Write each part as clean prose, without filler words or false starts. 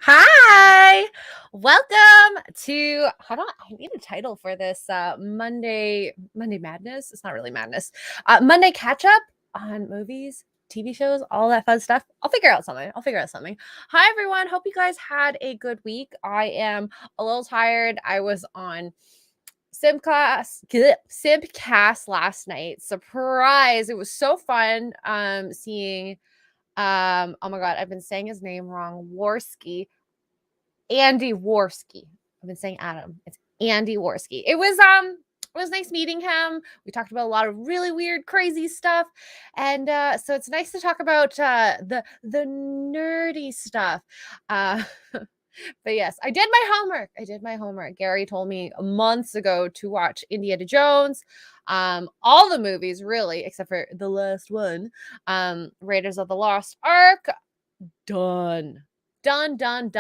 Hi, welcome to. Hold on, I need a title for this Monday Madness. It's not really madness. Monday catch up on movies, TV shows, all that fun stuff. I'll figure out something. Hi everyone. Hope you guys had a good week. I am a little tired. I was on Simpcast last night. Surprise! It was so fun. Seeing. Oh my god, I've been saying his name wrong. Andy Worski. I've been saying Adam. It's Andy Worski. It was nice meeting him. We talked about a lot of really weird, crazy stuff, and so it's nice to talk about the nerdy stuff. Uh, but yes, I did my homework. Gary told me months ago to watch Indiana Jones, all the movies really, except for the last one, Raiders of the Lost Ark. Done. Done.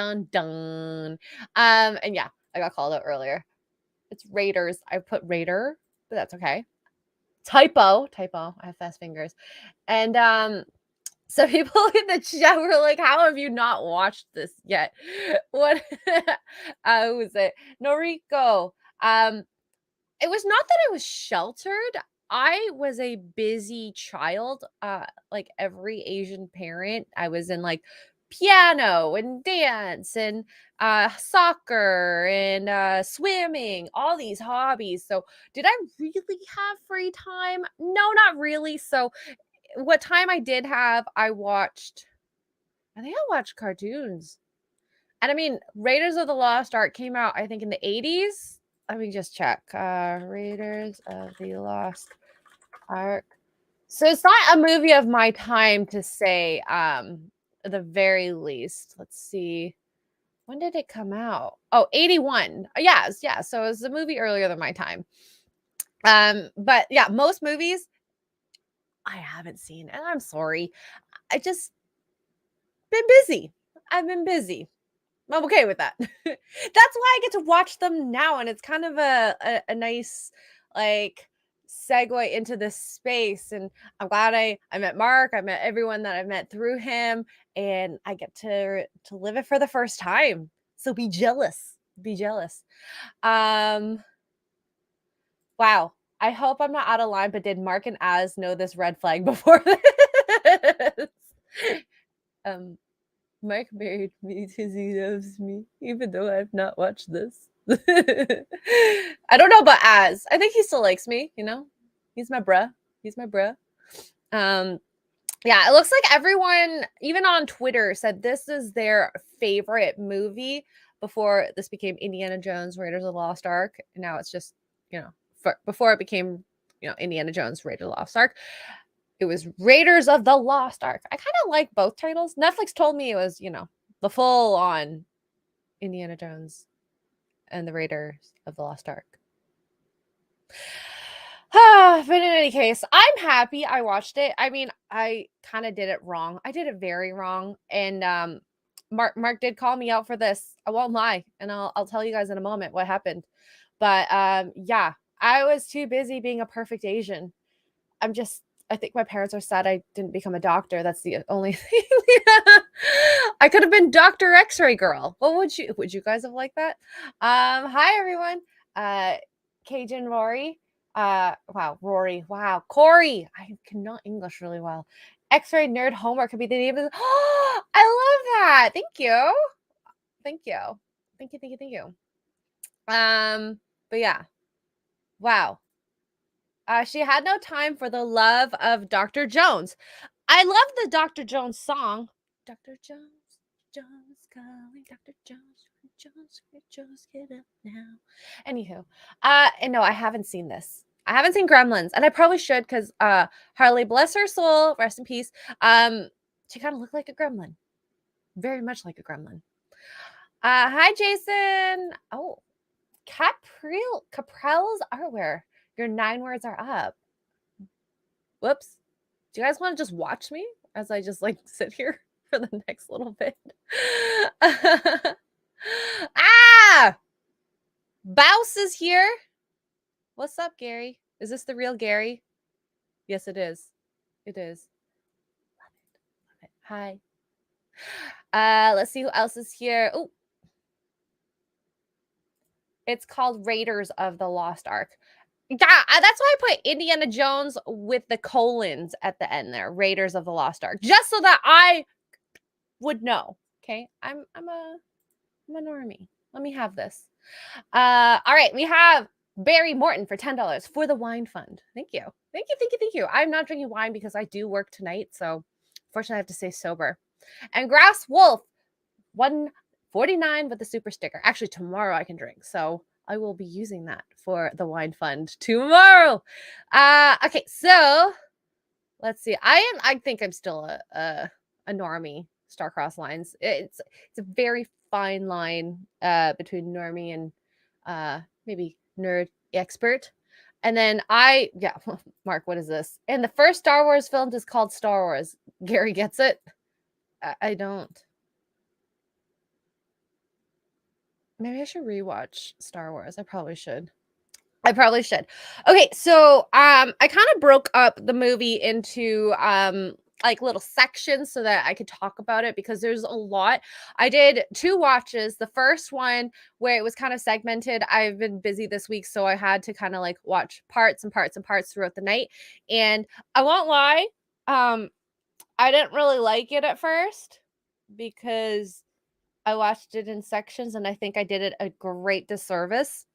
And yeah, I got called out earlier. It's Raiders. I put Raider, but that's okay. Typo. I have fast fingers. And so people in the chat were like, "How have you not watched this yet?" What who was it? Noriko. It was not that I was sheltered. I was a busy child, like every Asian parent. I was in like piano and dance and soccer and swimming, all these hobbies. So, did I really have free time? No, not really. So, what time I did have, I think I watched cartoons. And I mean, Raiders of the Lost Ark came out, I think, in the 80s. Let me just check. Raiders of the Lost Ark. So it's not a movie of my time to say, at the very least. Let's see. When did it come out? Oh, 81. Yes, yeah. So it was a movie earlier than my time. But yeah, most movies I haven't seen, and I'm sorry. I just been busy. I've been busy. I'm okay with that. That's why I get to watch them now, and it's kind of a nice like segue into this space. And I'm glad I met Mark. I met everyone that I've met through him, and I get to live it for the first time. So be jealous. Be jealous. Um, wow. I hope I'm not out of line, but did Mark and Az know this red flag before this? um Mike married me because he loves me, even though I've not watched this. I don't know about Az. I think he still likes me, you know? He's my bruh. He's my bruh. Um, yeah, it looks like everyone, even on Twitter, said this is their favorite movie before this became Indiana Jones, Raiders of the Lost Ark. And now it's just, before it became, Indiana Jones, Raiders of the Lost Ark. It was Raiders of the Lost Ark. I kind of like both titles. Netflix told me it was, the full on Indiana Jones and the Raiders of the Lost Ark. But in any case, I'm happy I watched it. I mean, I kind of did it wrong. I did it very wrong. And Mark did call me out for this. I won't lie, and I'll tell you guys in a moment what happened. But yeah, I was too busy being a perfect Asian. I think my parents are sad I didn't become a doctor. That's the only thing. I could have been Dr. Xray Girl. What would you guys have liked that? Hi everyone. Cajun Rory. Rory. Wow. Corey. I cannot English really well. X-ray nerd homework could be the name of Oh, I love that. Thank you. Thank you. Thank you. But yeah. Wow. She had no time for the love of Dr. Jones. I love the Dr. Jones song. Dr. Jones calling, Dr. Jones, get up now. Anywho, and no, I haven't seen this. I haven't seen Gremlins, and I probably should because Harley, bless her soul, rest in peace. She kind of looked like a gremlin, very much like a gremlin. Hi, Jason. Oh, Caprell's Artwear. Your 9 words are up. Whoops. Do you guys want to just watch me as I just like sit here for the next little bit? Ah! Bouse is here. What's up, Gary? Is this the real Gary? Yes, it is. It is. Love it. Hi. Let's see who else is here. Oh, it's called Raiders of the Lost Ark. Yeah, that's why I put Indiana Jones with the colons at the end there. Raiders of the Lost Ark, just so that I would know. Okay, I'm a normie. Let me have this. All right, we have Barry Morton for $10 for the wine fund. Thank you. Thank you, thank you, thank you. I'm not drinking wine because I do work tonight, so fortunately I have to stay sober. And Grass Wolf, 149 with the super sticker. Actually, tomorrow I can drink, so I will be using that for the wine fund tomorrow. Okay, so let's see. I think I'm still a normie. Star-crossed lines. It's a very fine line between normie and maybe nerd expert. And then Mark, what is this? And the first Star Wars film is called Star Wars. Gary gets it. I don't. Maybe I should rewatch Star Wars. I probably should. Okay, so I kind of broke up the movie into like little sections so that I could talk about it because there's a lot. I did 2 watches. The first one where it was kind of segmented. I've been busy this week, so I had to kind of like watch parts and parts and parts throughout the night. And I won't lie, I didn't really like it at first because I watched it in sections and I think I did it a great disservice.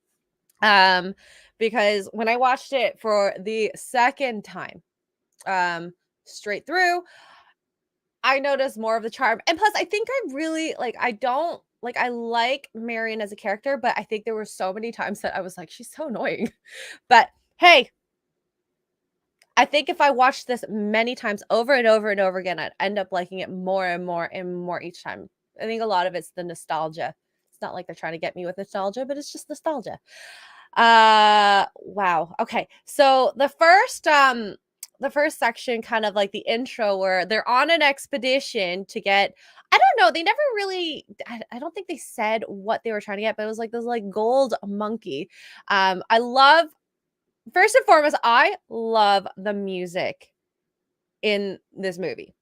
Because when I watched it for the second time, straight through, I noticed more of the charm. And plus, I think I really I like Marion as a character, but I think there were so many times that I was like, she's so annoying. But hey, I think if I watched this many times over and over and over again, I'd end up liking it more and more and more each time. I think a lot of it's the nostalgia. It's not like they're trying to get me with nostalgia, but it's just nostalgia. Wow. Okay. So the first section, kind of like the intro where they're on an expedition to get, I don't know, they never really, I don't think they said what they were trying to get, but it was like this like gold monkey. I love, first and foremost, I love the music in this movie.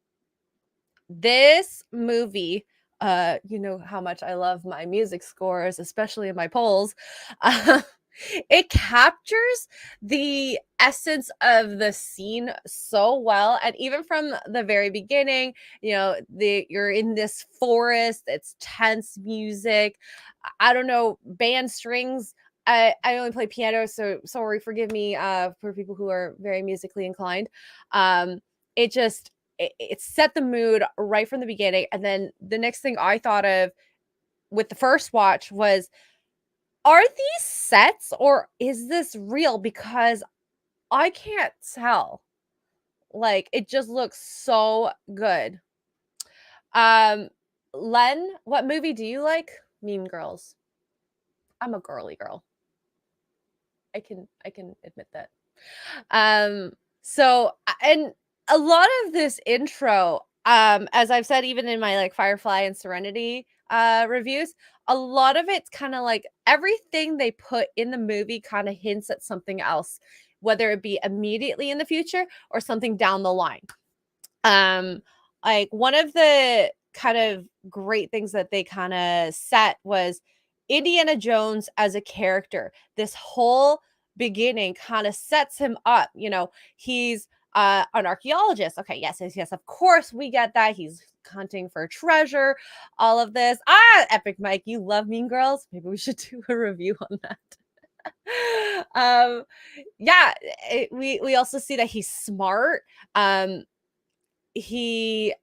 This movie, you know how much I love my music scores, especially in my polls. It captures the essence of the scene so well. And even from the very beginning, you know, you're in this forest, it's tense music. I don't know, band strings. I only play piano, so sorry, forgive me for people who are very musically inclined. It just it set the mood right from the beginning. And then the next thing I thought of with the first watch was, are these sets or is this real? Because I can't tell. Like, it just looks so good. Len, what movie do you like? Mean Girls. I'm a girly girl. I can admit that. And a lot of this intro, as I've said, even in my like Firefly and Serenity reviews, a lot of it's kind of like everything they put in the movie kind of hints at something else, whether it be immediately in the future or something down the line. Like one of the kind of great things that they kind of set was Indiana Jones as a character. This whole beginning kind of sets him up. You know, he's an archaeologist. Okay, yes, of course we get that. He's hunting for treasure, all of this. Epic Mike, you love Mean Girls. Maybe we should do a review on that. Yeah, we also see that he's smart. He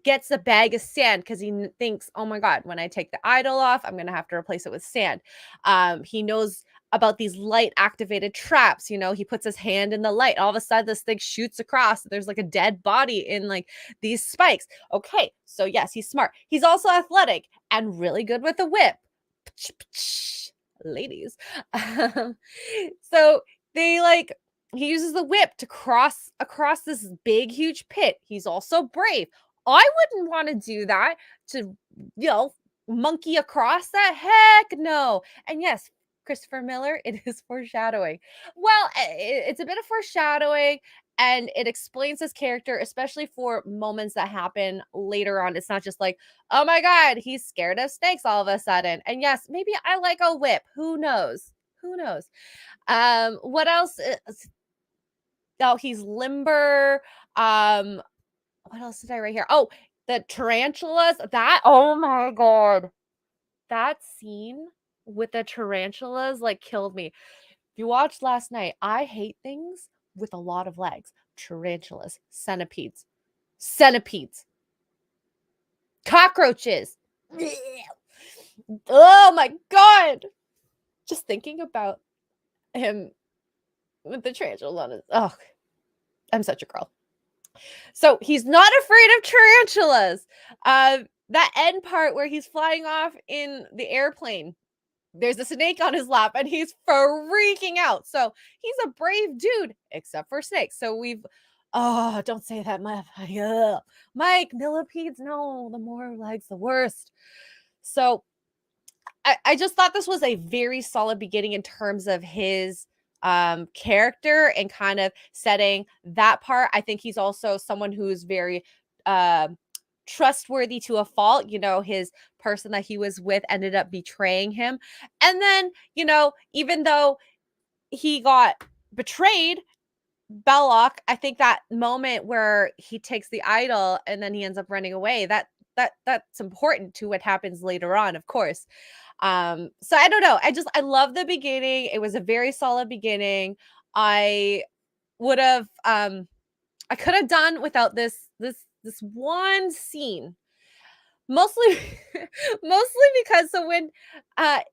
gets a bag of sand because he thinks, oh my God, when I take the idol off, I'm going to have to replace it with sand. He knows about these light activated traps. You know, he puts his hand in the light. All of a sudden, this thing shoots across. There's like a dead body in like these spikes. Okay, so yes, he's smart. He's also athletic and really good with a whip. Ladies. So they like, he uses the whip to cross across this big, huge pit. He's also brave. I wouldn't want to do that to, you know, monkey across that. Heck no. And yes, Christopher Miller, it is foreshadowing. Well, it's a bit of foreshadowing. and it explains his character, especially for moments that happen later on. It's not just like, oh my god, he's scared of snakes all of a sudden. And yes, maybe I like a whip. Who knows? Who knows? What else oh, he's limber. um what else did I write here? Oh, the tarantulas. That, oh my god, that scene with the tarantulas like killed me. If you watched last night, I hate things with a lot of legs. Tarantulas, centipedes, cockroaches. Oh my god. Just thinking about him with the tarantula on his, oh, I'm such a girl. So he's not afraid of tarantulas. That end part where he's flying off in the airplane, there's a snake on his lap and he's freaking out. So he's a brave dude, except for snakes. So we've, oh, don't say that, Mike. Mike, millipedes, no, the more legs, the worst. So I just thought this was a very solid beginning in terms of his character and kind of setting that part. I think he's also someone who's very trustworthy to a fault. You know, his person that he was with ended up betraying him. And then, you know, even though he got betrayed, Bellock, I think that moment where he takes the idol and then he ends up running away, that's important to what happens later on, of course. So I don't know. I love the beginning. It was a very solid beginning. I would have I could have done without this one scene. Mostly mostly because so when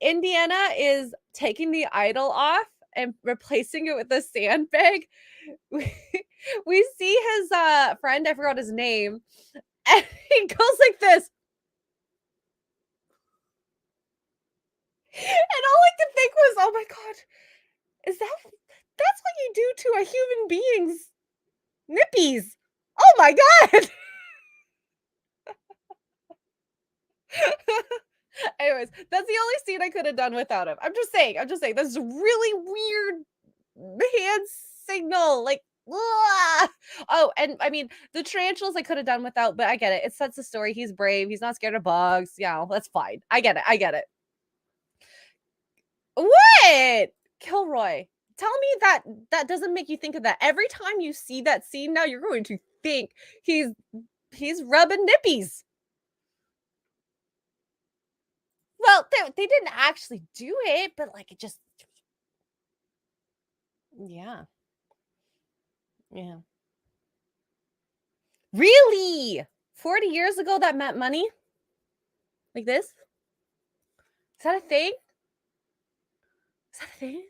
Indiana is taking the idol off and replacing it with a sandbag, we, we see his friend, I forgot his name, and he goes like this. And all I could think was, oh my god, is that's what you do to a human being's nippies? Oh my god. Anyways, that's the only scene I could have done without him. I'm just saying, that's a really weird hand signal. Like, ugh. Oh, and I mean, the tarantulas I could have done without, but I get it. It sets the story. He's brave. He's not scared of bugs. Yeah, that's fine. I get it. I get it. What? Kilroy. Tell me that that doesn't make you think of that. Every time you see that scene now, you're going to think he's he's rubbing nippies. Well, they didn't actually do it, but like it just, yeah. Yeah. Really? 40 years ago that meant money? Like this? Is that a thing? Is that a thing?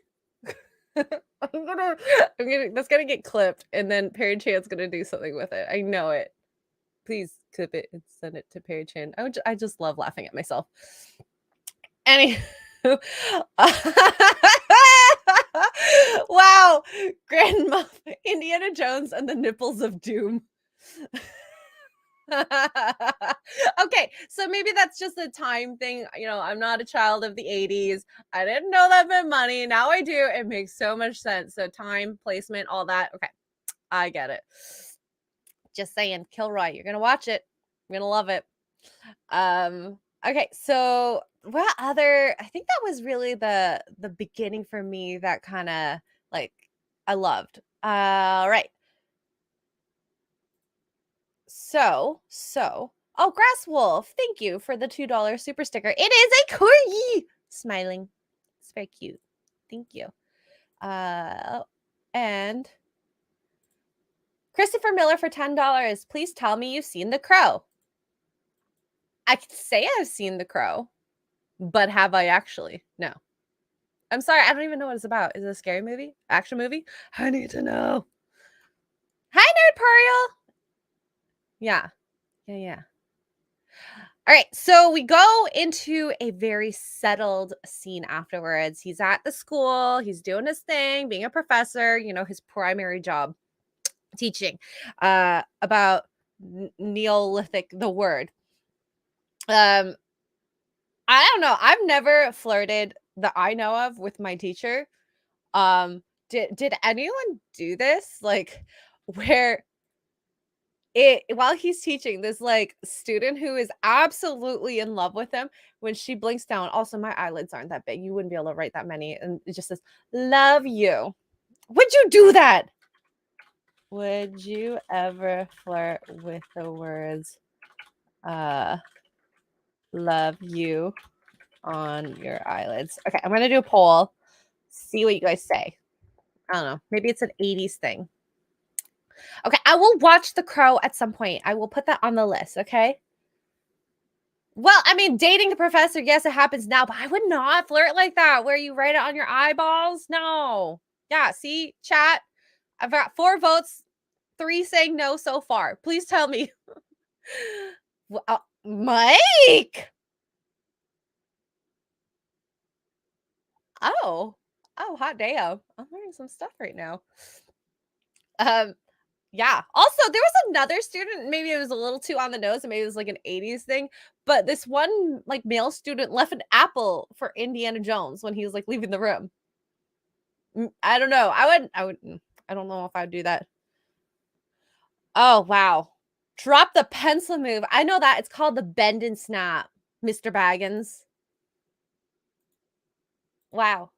That's gonna get clipped, and then Perry Chan's gonna do something with it. I know it. Please clip it and send it to Perry Chan. I just love laughing at myself. Anywho, wow, Grandma Indiana Jones and the Nipples of Doom. Okay, so maybe that's just a time thing. You know, I'm not a child of the 80s. I didn't know that meant money. Now I do. It makes so much sense. So time, placement, all that. Okay, I get it. Just saying, Kilroy, you're gonna watch it. You're gonna love it. Okay, so what other, I think that was really the beginning for me that kind of like I loved. Right. So, oh, Grass Wolf, thank you for the $2 super sticker. It is a corgi smiling. It's very cute. Thank you. And Christopher Miller for $10. Please tell me you've seen The Crow. I could say I've seen The Crow, but have I actually? No. I'm sorry, I don't even know what it's about. Is it a scary movie? Action movie? I need to know. Hi, Nerdparial. Yeah. Yeah. All right, so we go into a very settled scene afterwards. He's at the school, he's doing his thing, being a professor, you know, his primary job, teaching about Neolithic, the word. I don't know. I've never flirted that I know of with my teacher. Did anyone do this? Like, where while he's teaching, this like student who is absolutely in love with him, when she blinks down, also my eyelids aren't that big. You wouldn't be able to write that many. And it just says, love you. Would you do that? Would you ever flirt with the words love you on your eyelids? Okay, I'm gonna do a poll. See what you guys say. I don't know. Maybe it's an 80s thing. Okay, I will watch The Crow at some point. I will put that on the list, okay? Well, I mean, dating a professor, yes, it happens now, but I would not flirt like that where you write it on your eyeballs. No. Yeah, see, chat. I've got 4 votes, 3 saying no so far. Please tell me. Mike. Oh. Oh, hot damn. I'm learning some stuff right now. Yeah. Also, there was another student, maybe it was a little too on the nose, and maybe it was like an 80s thing, but this one like male student left an apple for Indiana Jones when he was like leaving the room. I don't know. I don't know if I'd do that. Oh, wow. Drop the pencil move. I know that. It's called the bend and snap, Mr. Baggins. Wow.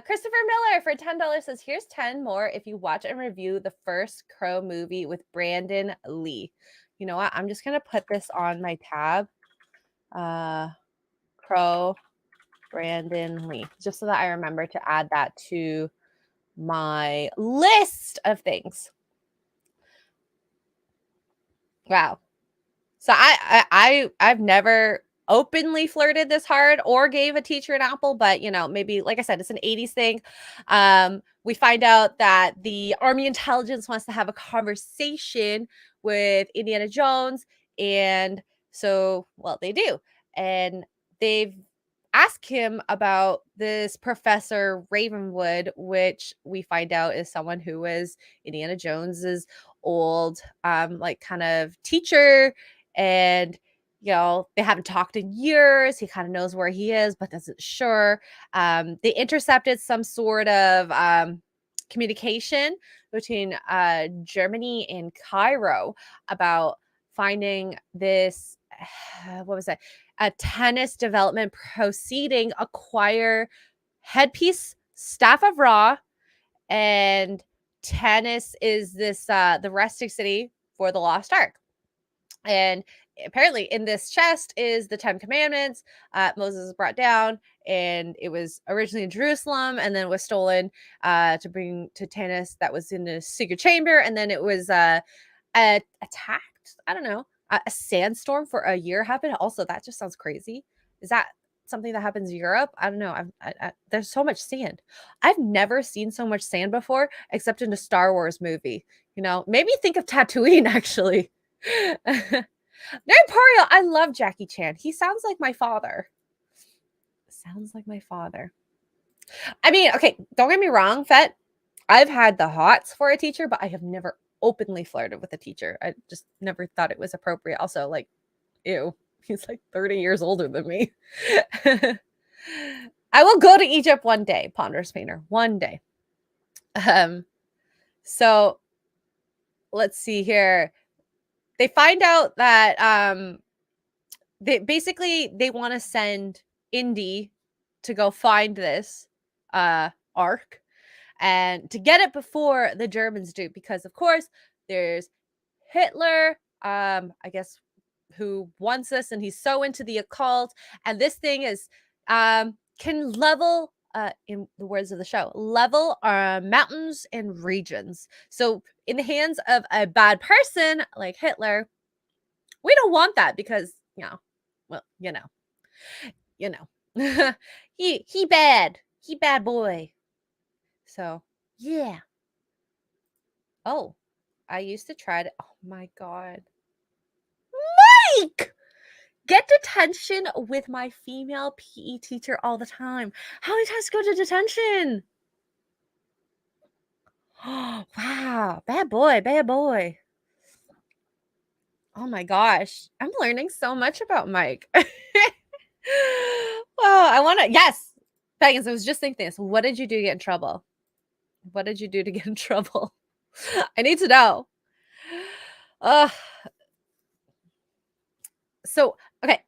Christopher Miller for $10 says, here's 10 more if you watch and review the first Crow movie with Brandon Lee. You know what? I'm just going to put this on my tab. Crow Brandon Lee, just so that I remember to add that to my list of things. Wow. So I've never openly flirted this hard or gave a teacher an apple, but you know, maybe like I said, it's an 80s thing. We find out that the Army intelligence wants to have a conversation with Indiana Jones, and so well they do. And they've asked him about this Professor Ravenwood, which we find out is someone who was Indiana Jones's old like kind of teacher, and you know they haven't talked in years. He kind of knows where he is but isn't sure. They intercepted some sort of communication between Germany and Cairo about finding this what was that, a tennis development proceeding, acquire headpiece, staff of Ra, and tennis is this the resting city for the Lost Ark. And apparently in this chest is the 10 commandments. Moses brought down, and it was originally in Jerusalem and then was stolen to bring to Tanis. That was in a secret chamber, and then it was attacked. I don't know. A sandstorm for a year happened. Also, that just sounds crazy. Is that something that happens in Europe? I don't know. There's so much sand. I've never seen so much sand before, except in a Star Wars movie. You know, maybe think of Tatooine actually. Nerd Pario, I love Jackie Chan. He sounds like my father. Sounds like my father. I mean, okay, don't get me wrong, Fet. I've had the hots for a teacher, but I have never openly flirted with a teacher. I just never thought it was appropriate. Also, like, ew, he's like 30 years older than me. I will go to Egypt one day, Ponderous Painter, one day. So let's see here. They find out that they want to send Indy to go find this ark and to get it before the Germans do, because of course there's Hitler, I guess, who wants this, and he's so into the occult, and this thing is can level in the words of the show, level mountains and regions. So in the hands of a bad person like Hitler, we don't want that because, you know, well, you know, he bad boy. So yeah. Oh, I used to try to. Oh my god, Mike, get detention with my female PE teacher all the time. How many times go to detention? Oh wow, bad boy, bad boy. Oh my gosh, I'm learning so much about Mike. Well, I want to. Yes, Pegans, I was just thinking this. What did you do to get in trouble? What did you do to get in trouble? I need to know. Uh, so okay.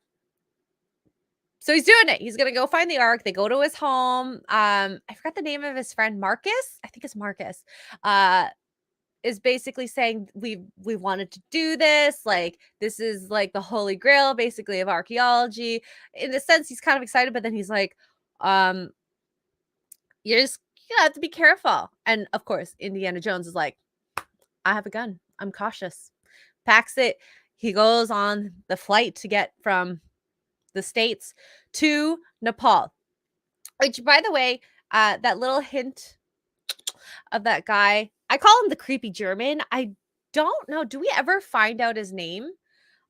So he's doing it. He's gonna go find the Ark. They go to his home. I forgot the name of his friend, Marcus. I think it's Marcus. Uh, is basically saying we wanted to do this. Like this is like the holy grail, basically, of archaeology. In a sense, he's kind of excited, but then he's like, um, you have to be careful. And of course, Indiana Jones is like, I have a gun. I'm cautious. Packs it. He goes on the flight to get from the States to Nepal. Which, by the way, that little hint of that guy, I call him the creepy German. I don't know. Do we ever find out his name?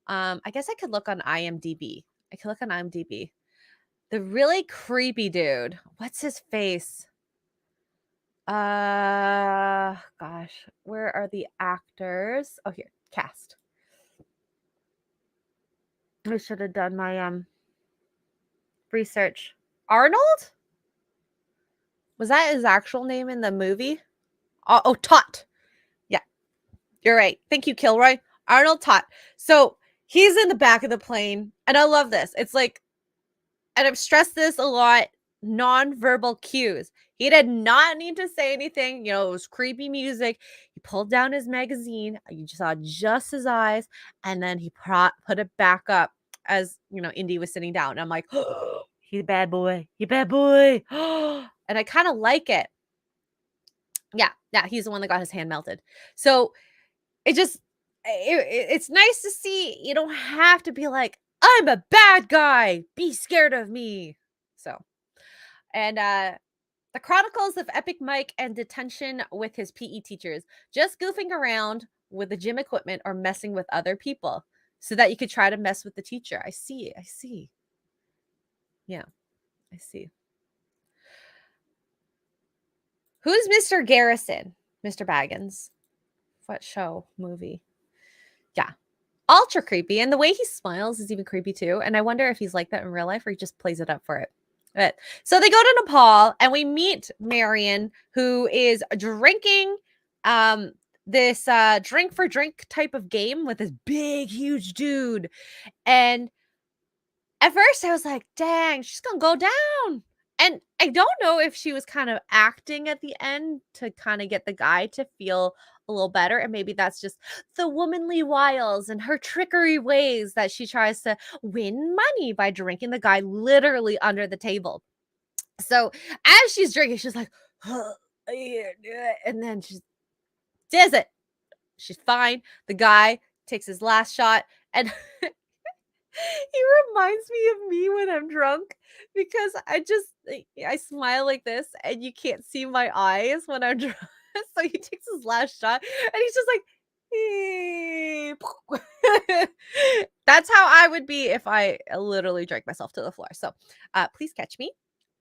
I guess I could look on IMDb. I could look on IMDb. The really creepy dude. What's his face? Gosh, where are the actors? Oh, here, cast. I should have done my research. Arnold? Was that his actual name in the movie? Oh, Tot. Yeah, you're right. Thank you, Kilroy. Arnold Tot. So he's in the back of the plane, and I love this. It's like, and I've stressed this a lot, non-verbal cues. He did not need to say anything. You know, it was creepy music. He pulled down his magazine. You saw just his eyes, and then he put it back up as, you know, Indy was sitting down. And I'm like, oh, he's a bad boy. He's a bad boy. And I kind of like it. Yeah, he's the one that got his hand melted. So it just, it's nice to see. You don't have to be like, I'm a bad guy. Be scared of me. So, and the Chronicles of Epic Mike and detention with his PE teachers, just goofing around with the gym equipment or messing with other people so that you could try to mess with the teacher. I see. Yeah, I see. Who's Mr. Garrison? Mr. Baggins. What show? Movie? Yeah. Ultra creepy. And the way he smiles is even creepy too. And I wonder if he's like that in real life or he just plays it up for it. But so they go to Nepal and we meet Marion, who is drinking this drink for drink type of game with this big, huge dude. And at first I was like, dang, she's gonna go down. And I don't know if she was kind of acting at the end to kind of get the guy to feel a little better. And maybe that's just the womanly wiles and her trickery ways that she tries to win money by drinking the guy literally under the table. So as she's drinking, she's like, oh, yeah, and then she does it. She's fine. The guy takes his last shot and he reminds me of me when I'm drunk because I smile like this and you can't see my eyes when I'm drunk. So he takes his last shot and he's just like, that's how I would be if I literally drank myself to the floor. So please catch me.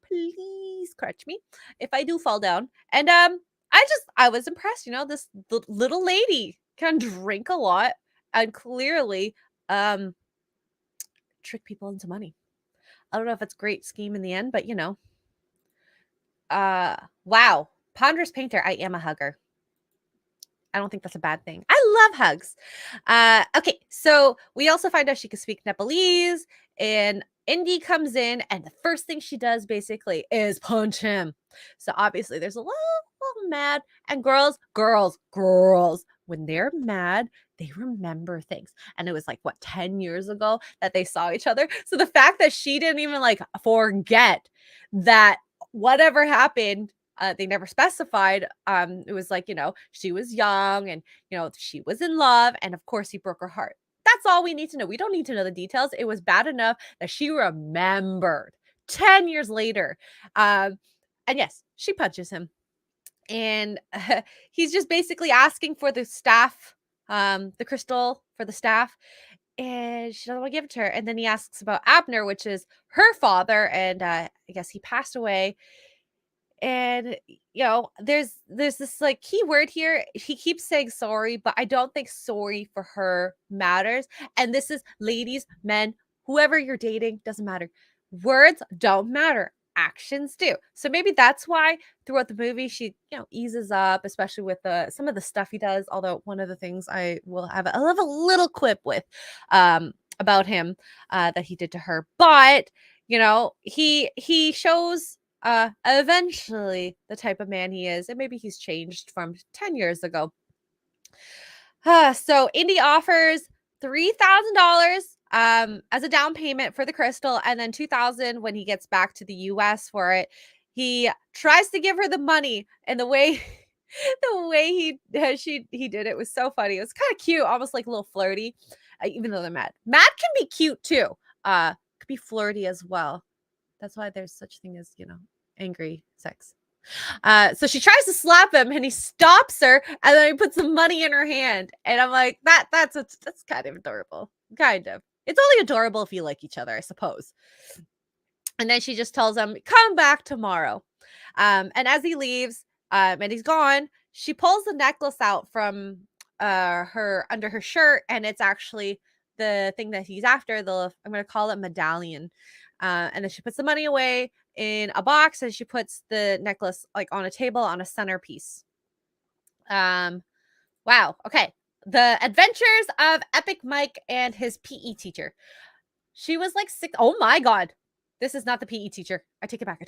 Please catch me if I do fall down. And I was impressed, you know, this little lady can drink a lot and clearly trick people into money. I don't know if it's a great scheme in the end, but you know. Wow. Ponderous painter. I am a hugger. I don't think that's a bad thing. I love hugs. Okay, so we also find out she can speak Nepalese, and Indy comes in, and the first thing she does basically is punch him. So obviously there's a little mad, and girls, when they're mad, they remember things. And it was like, what, 10 years ago that they saw each other? So the fact that she didn't even like forget that whatever happened, they never specified. It was like, you know, she was young and, you know, she was in love. And of course, he broke her heart. That's all we need to know. We don't need to know the details. It was bad enough that she remembered 10 years later. And yes, she punches him. And he's just basically asking for the staff, the crystal for the staff. And she doesn't want to give it to her. And then he asks about Abner, which is her father. And I guess he passed away. And you know, there's this like key word here. He keeps saying sorry, but I don't think sorry for her matters. And this is ladies, men, whoever you're dating, doesn't matter. Words don't matter. actions do. So maybe that's why throughout the movie she, eases up, especially with some of the stuff he does. Although one of the things I'll have a little quip with about him that he did to her. But, he shows eventually the type of man he is, and maybe he's changed from 10 years ago. So Indy offers $3,000 as a down payment for the crystal, and then $2,000 when he gets back to the US for it. He tries to give her the money, and the way he did it was so funny. It was kind of cute, almost like a little flirty, even though they're mad. Mad can be cute too. Could be flirty as well. That's why there's such thing as, angry sex. So she tries to slap him and he stops her, and then he puts the money in her hand. And I'm like, that's kind of adorable. Kind of. It's only adorable if you like each other, I suppose. And then she just tells him, come back tomorrow. And as he leaves, and he's gone, she pulls the necklace out from her under her shirt, and it's actually the thing that he's after, I'm gonna call it medallion. And then she puts the money away in a box, and she puts the necklace like on a table on a centerpiece. Wow. Okay. The Adventures of Epic Mike and his PE teacher. She was like 6. Oh my God. This is not the PE teacher. I take it back.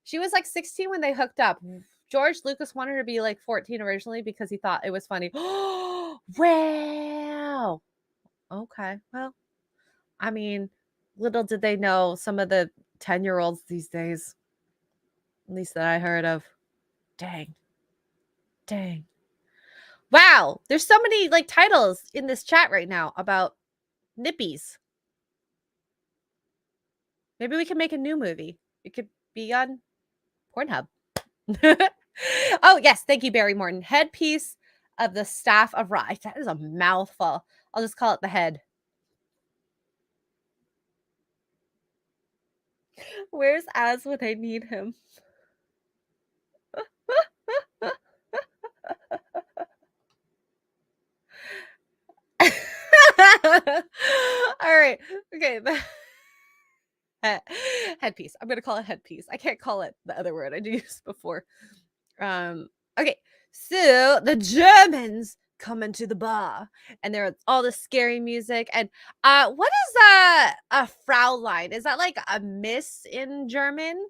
She was like 16 when they hooked up. George Lucas wanted her to be like 14 originally because he thought it was funny. Wow. Okay. Well, I mean, little did they know some of the 10-year-olds these days, at least that I heard of. Dang. Wow. There's so many like titles in this chat right now about nippies. Maybe we can make a new movie. It could be on Pornhub. Oh, yes. Thank you, Barry Morton. Headpiece of the Staff of Ra. That is a mouthful. I'll just call it the head. Where's Az when I need him? All right. Okay. Headpiece. I'm gonna call it headpiece. I can't call it the other word I used before. Okay. So the Germans come into the bar, and there's all this scary music. And what is a Fraulein? Is that like a miss in German?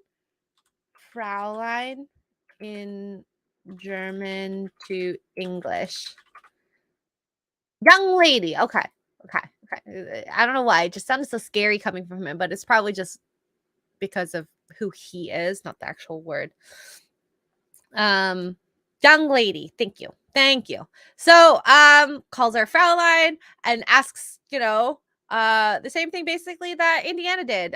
Fraulein in German to English. Young lady. Okay. I don't know why. It just sounded so scary coming from him, but it's probably just because of who he is, not the actual word. Young lady. Thank you. So, calls her Fraulein and asks, the same thing basically that Indiana did.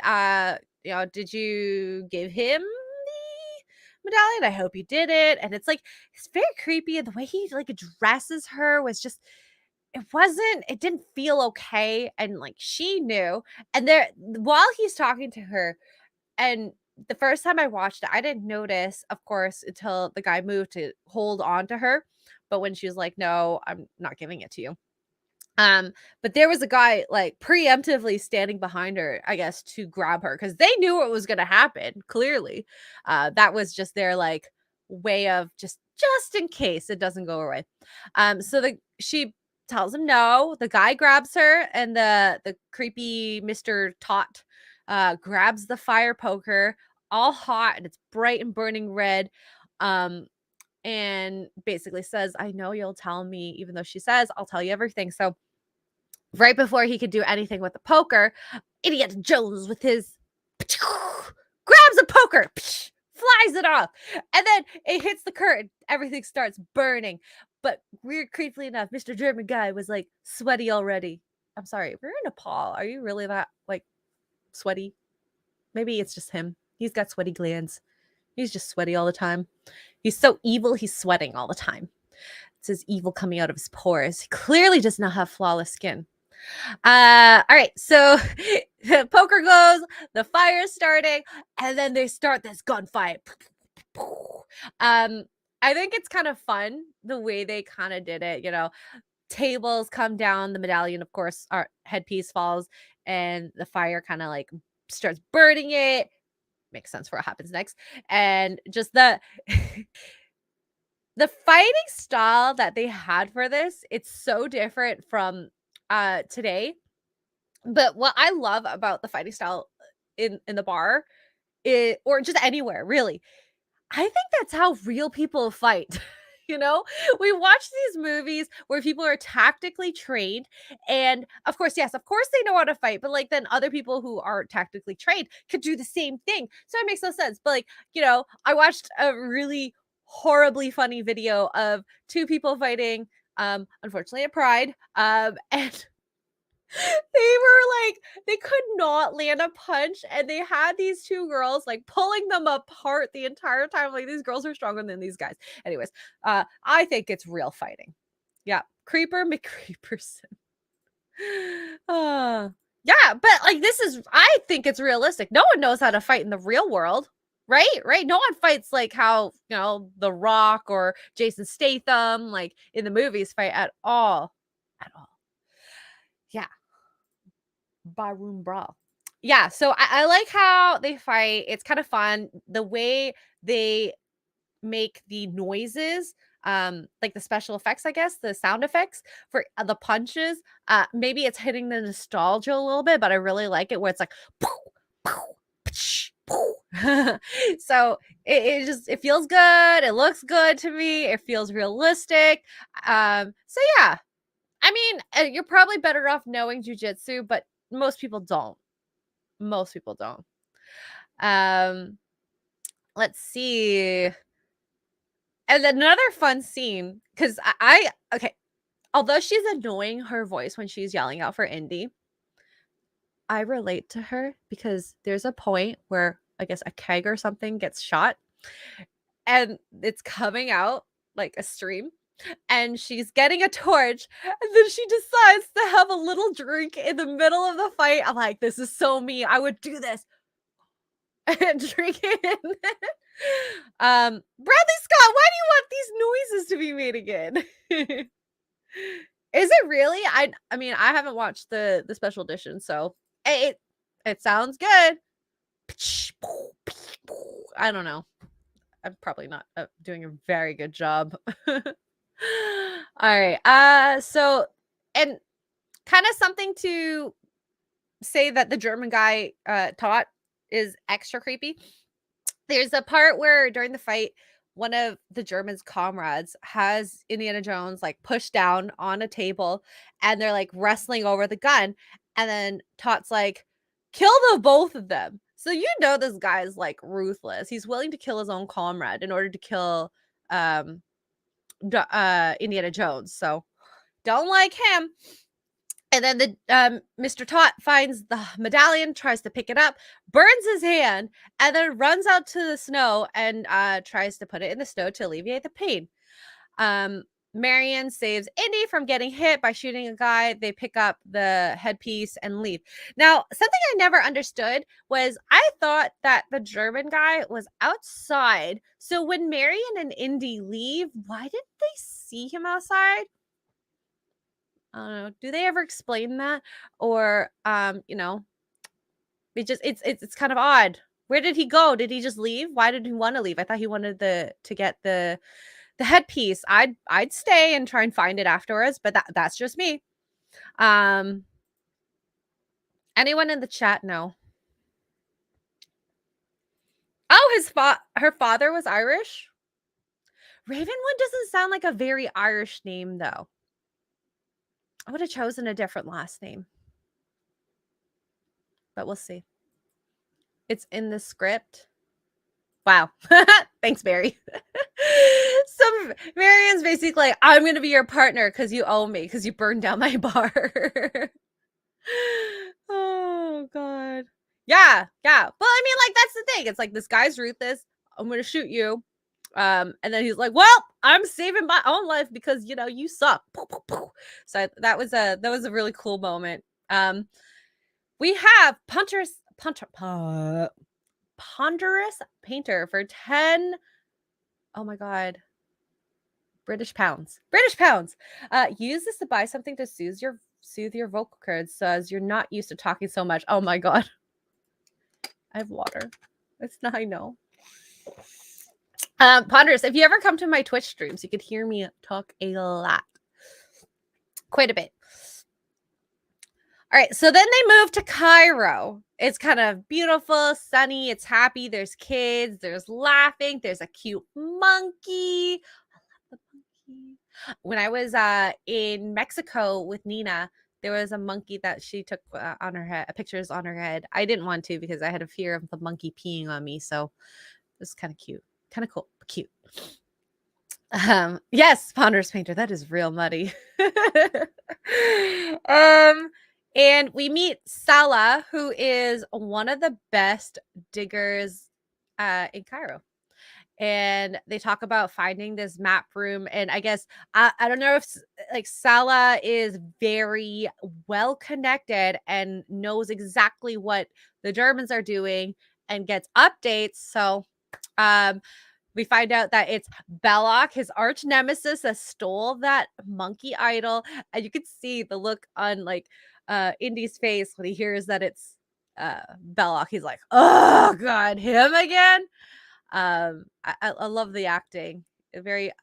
Did you give him the medallion? I hope you did it. And it's very creepy. And the way he like addresses her was just, it didn't feel okay. And like she knew. And while he's talking to her, and the first time I watched it, I didn't notice, of course, until the guy moved to hold on to her. But when she was like, no, I'm not giving it to you. But there was a guy like preemptively standing behind her, I guess, to grab her because they knew what was going to happen. Clearly, that was just their like way of just in case it doesn't go away. So she tells him no. The guy grabs her, and the creepy Mr. Tot grabs the fire poker, all hot, and it's bright and burning red. And basically says, I know you'll tell me, even though she says, I'll tell you everything. So right before he could do anything with the poker, idiot Jones with his grabs a poker, flies it off, and then it hits the curtain. Everything starts burning. But weird, creepily enough, Mr. German guy was like sweaty already. I'm sorry, we're in Nepal. Are you really that like sweaty? Maybe it's just him. He's got sweaty glands. He's just sweaty all the time. He's so evil, he's sweating all the time. It's his evil coming out of his pores. He clearly does not have flawless skin. All right, so poker goes, the fire is starting, and then they start this gunfight. I think it's kind of fun the way they kind of did it. Tables come down, the medallion, of course, our headpiece falls, and the fire kind of like starts burning it. makes sense for what happens next. And just the the fighting style that they had for this, it's so different from today. But what I love about the fighting style in the bar, or just anywhere really, I think that's how real people fight. You know, we watch these movies where people are tactically trained, and of course, yes, of course they know how to fight, but like then other people who aren't tactically trained could do the same thing. So it makes no sense. But like, I watched a really horribly funny video of two people fighting, unfortunately at Pride, and they could not land a punch, and they had these two girls like pulling them apart the entire time. Like, these girls are stronger than these guys. Anyways, I think it's real fighting. Yeah, Creeper McCreeperson. Yeah, but like I think it's realistic. No one knows how to fight in the real world. Right? No one fights like how, The Rock or Jason Statham, like in the movies, fight at all. At all. Yeah. Barroom Brawl. Yeah, so I like how they fight. It's kind of fun. The way they make the noises, like the special effects, I guess, the sound effects for the punches. Maybe it's hitting the nostalgia a little bit, but I really like it where it's like, poof, poof, psh, poof. So it feels good. It looks good to me. It feels realistic. So yeah, I mean, you're probably better off knowing jujitsu, but most people don't. Most people don't. Let's see. And another fun scene, because okay, although she's annoying, her voice when she's yelling out for Indy, I relate to her because there's a point where I guess a keg or something gets shot and it's coming out like a stream, and she's getting a torch, and then she decides to have a little drink in the middle of the fight. I'm like, this is so me. I would do this. And drink it. Bradley Scott, why do you want these noises to be made again? Is it really? I mean, I haven't watched the special edition, so it sounds good. I don't know. I'm probably not doing a very good job. All right. So, and kind of something to say that the German guy taught is extra creepy. There's a part where during the fight, one of the German's comrades has Indiana Jones like pushed down on a table, and they're like wrestling over the gun. And then Tot's like, kill the both of them. So this guy's like ruthless. He's willing to kill his own comrade in order to kill Indiana Jones. So don't like him. And then the Mr. Tot finds the medallion, tries to pick it up, burns his hand, and then runs out to the snow and tries to put it in the snow to alleviate the pain. Marion saves Indy from getting hit by shooting a guy. They pick up the headpiece and leave. Now, something I never understood was I thought that the German guy was outside. So when Marion and Indy leave, why didn't they see him outside? I don't know. Do they ever explain that? Or it's kind of odd. Where did he go? Did he just leave? Why did he want to leave? I thought he wanted to get the headpiece. I'd stay and try and find it afterwards, but that's just me. Anyone in the chat know? Oh, her father was Irish? Ravenwood doesn't sound like a very Irish name, though. I would have chosen a different last name. But we'll see. It's in the script. Wow. Thanks, Mary. So Marion's basically like, I'm going to be your partner because you owe me because you burned down my bar. Oh, God. Yeah. But I mean, like, that's the thing. It's like, this guy's ruthless. I'm going to shoot you. And then he's like, well, I'm saving my own life because, you suck. So that was a really cool moment. We have Ponderous Painter for 10. Oh my God. British pounds. Use this to buy something to soothe your vocal cords so as you're not used to talking so much. Oh my God. I have water. It's not, I know. Ponderous, if you ever come to my Twitch streams, you could hear me talk a lot. Quite a bit. All right, so then they move to Cairo. It's kind of beautiful, sunny, it's happy. There's kids, there's laughing, there's a cute monkey. I love the monkey. When I was in Mexico with Nina, there was a monkey that she took on her head, pictures on her head. I didn't want to because I had a fear of the monkey peeing on me, so it was kind of cute, kind of cool, cute. Yes, Ponderous Painter, that is real muddy. And we meet Salah, who is one of the best diggers in Cairo. And they talk about finding this map room. And I guess I don't know if like Salah is very well connected and knows exactly what the Germans are doing and gets updates. So we find out that it's Bellock, his arch nemesis, that stole that monkey idol. And you can see the look on like Indy's face when he hears that it's Bellock. He's like, oh God, him again. I love the acting.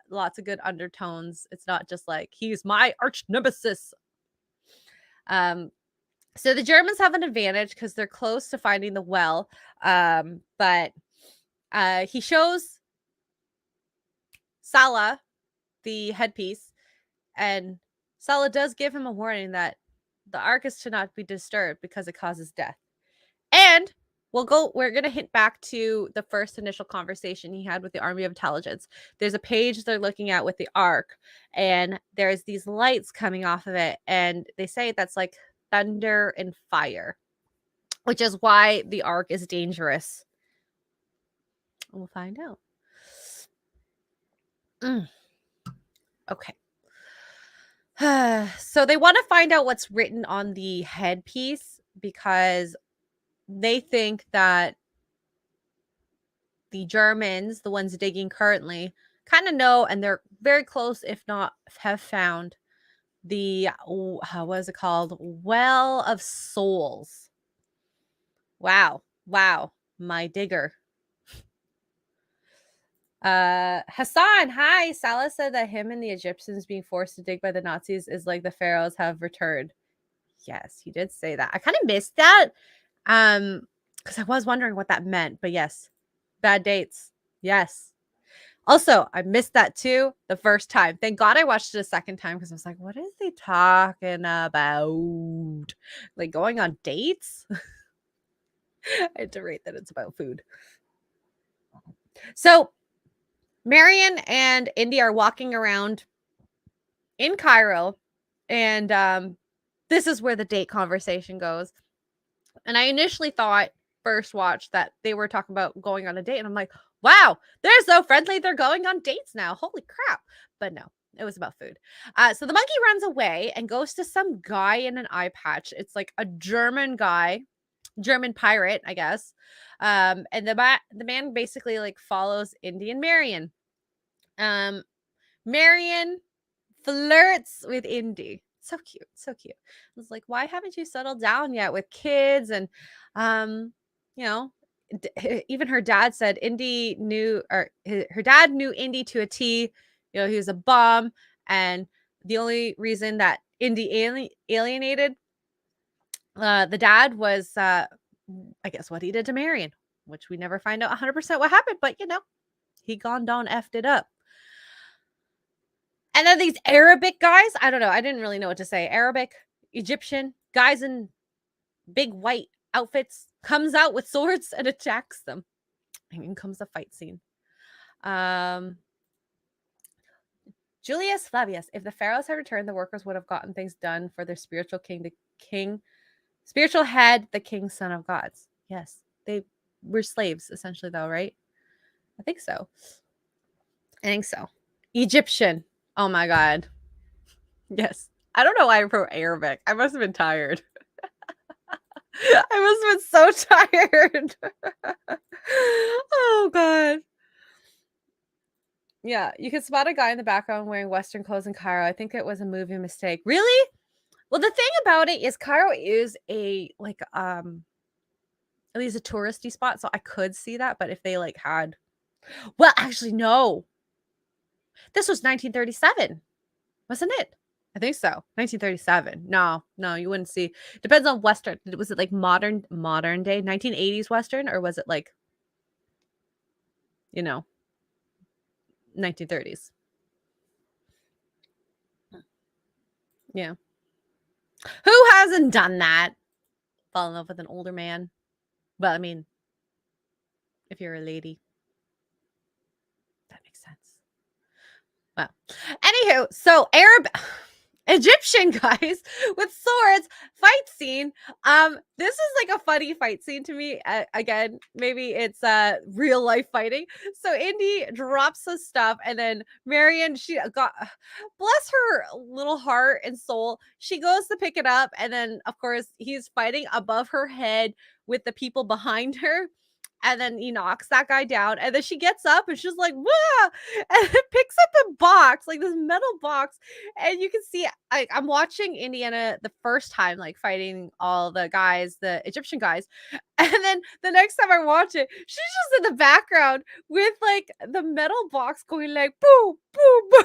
Lots of good undertones. It's not just like he's my arch nemesis. So the Germans have an advantage because they're close to finding the well. But he shows Salah the headpiece, and Salah does give him a warning that the Ark is to not be disturbed because it causes death. And we're going to hint back to the first initial conversation he had with the Army of Intelligence. There's a page they're looking at with the Ark, and there's these lights coming off of it, and they say that's like thunder and fire, which is why the Ark is dangerous. We'll find out. Okay. So they want to find out what's written on the headpiece because they think that the Germans, the ones digging currently, kind of know, and they're very close, if not have found the, what is it called? Well of Souls. Wow. My digger. Hassan, hi. Salah said that him and the Egyptians being forced to dig by the Nazis is like the pharaohs have returned. Yes, he did say that. I kind of missed that. Because I was wondering what that meant, but yes, bad dates. Yes. Also, I missed that too the first time. Thank God I watched it a second time because I was like, what is they talking about? Like going on dates? I had to rate that it's about food. So Marion and Indy are walking around in Cairo, and this is where the date conversation goes. And I initially thought, first watch, that they were talking about going on a date, and I'm like, wow, they're so friendly, they're going on dates now. Holy crap. But no, it was about food. So the monkey runs away and goes to some guy in an eye patch. It's like a German guy, German pirate, I guess. And the man basically like follows Indy and Marion. Marion flirts with Indy. So cute. I was like, why haven't you settled down yet with kids? And you know, even her dad said Indy knew, or her dad knew Indy to a T. You know, he was a bum, and the only reason that Indy alienated the dad was I guess what he did to Marion, which we never find out 100% what happened, but you know, he gone down effed it up. And then these Arabic guys, I don't know, I didn't really know what to say. Arabic, Egyptian guys in big white outfits comes out with swords and attacks them. And in comes the fight scene. Julius Flavius, if the pharaohs had returned, the workers would have gotten things done for their spiritual spiritual head, the king, son of gods. Yes, they were slaves essentially, though, right? I think so. Egyptian. Oh my God. Yes. I don't know why I wrote Arabic. I must have been tired. I must have been so tired. Oh God. Yeah, you could spot a guy in the background wearing Western clothes in Cairo. I think it was a movie mistake. Really? Well, the thing about it is Cairo is a like at least a touristy spot, so I could see that. But if they like had, well, actually, no, this was 1937, wasn't it? I think so. 1937. No, you wouldn't see. Depends on Western. Was it like modern day 1980s Western, or was it like, 1930s? Yeah. Who hasn't done that? Fall in love with an older man. Well, I mean, if you're a lady, that makes sense. Well, anywho, so Egyptian guys with swords fight scene. This is like a funny fight scene to me. Again, maybe it's real life fighting. So Indy drops his stuff, and then Marion, she got, bless her little heart and soul, she goes to pick it up, and then of course he's fighting above her head with the people behind her. And then he knocks that guy down, and then she gets up and she's like, "Wah!" and picks up a box, like this metal box, and you can see, I'm watching Indiana the first time, like fighting all the guys, the Egyptian guys, and then the next time I watch it, she's just in the background with like the metal box going like boo, boo, boo.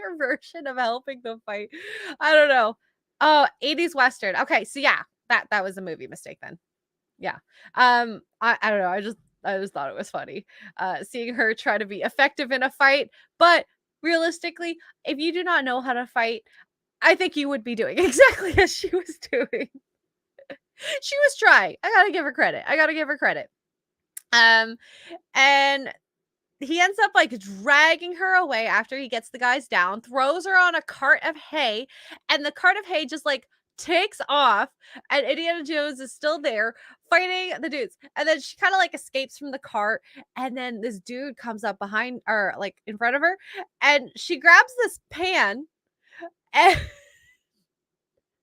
Her version of helping them fight. I don't know. Oh, 80s Western. Okay, so yeah, that was a movie mistake then. Yeah. I don't know. I just thought it was funny. Seeing her try to be effective in a fight, but realistically, if you do not know how to fight, I think you would be doing exactly as she was doing. She was trying. I got to give her credit. And he ends up like dragging her away after he gets the guys down, throws her on a cart of hay, and the cart of hay just like takes off, and Indiana Jones is still there fighting the dudes. And then she kind of like escapes from the cart, and then this dude comes up behind, or like in front of her, and she grabs this pan, and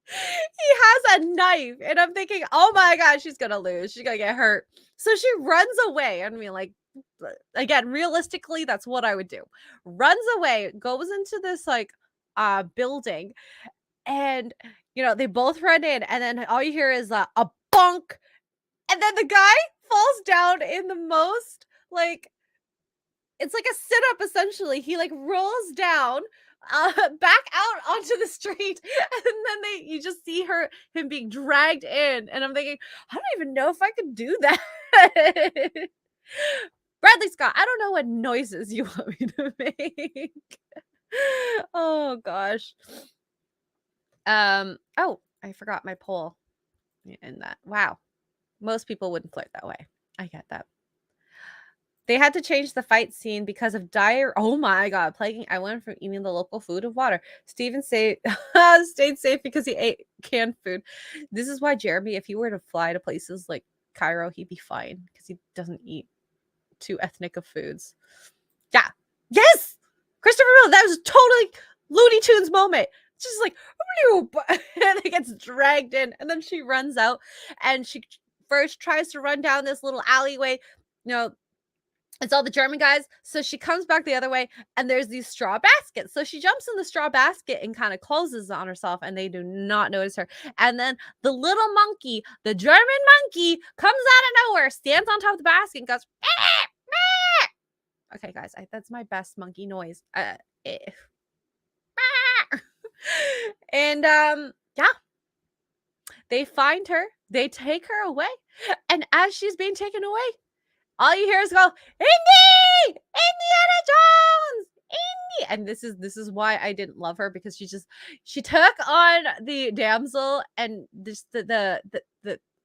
he has a knife, and I'm thinking, oh my god, she's gonna lose, she's gonna get hurt. So she runs away. I mean, like, again, realistically, that's what I would do. Runs away, goes into this like building, and they both run in, and then all you hear is a bonk, and then the guy falls down in the most, like, it's like a sit-up essentially. He like rolls down back out onto the street, and then you just see him being dragged in, and I'm thinking, I don't even know if I could do that. Bradley Scott, I don't know what noises you want me to make. Oh gosh. Oh, I forgot my poll in that. Wow. Most people wouldn't flirt that way. I get that. They had to change the fight scene because of dire. Oh my god, plaguing everyone from eating the local food and water. Steven stayed safe because he ate canned food. This is why Jeremy, if he were to fly to places like Cairo, he'd be fine because he doesn't eat too ethnic of foods. Yeah. Yes! Christopher Miller, that was a totally Looney Tunes moment. Just like, and it gets dragged in, and then she runs out, and she first tries to run down this little alleyway. It's all the German guys. So she comes back the other way, and there's these straw baskets. So she jumps in the straw basket and kind of closes on herself, and they do not notice her. And then the little monkey, the German monkey, comes out of nowhere, stands on top of the basket, and goes, meh, meh. Okay, guys, that's my best monkey noise. And yeah, they find her, they take her away, and as she's being taken away, all you hear is go, Indy! Indiana Jones! Indy! And this is why I didn't love her, because she took on the damsel, and just the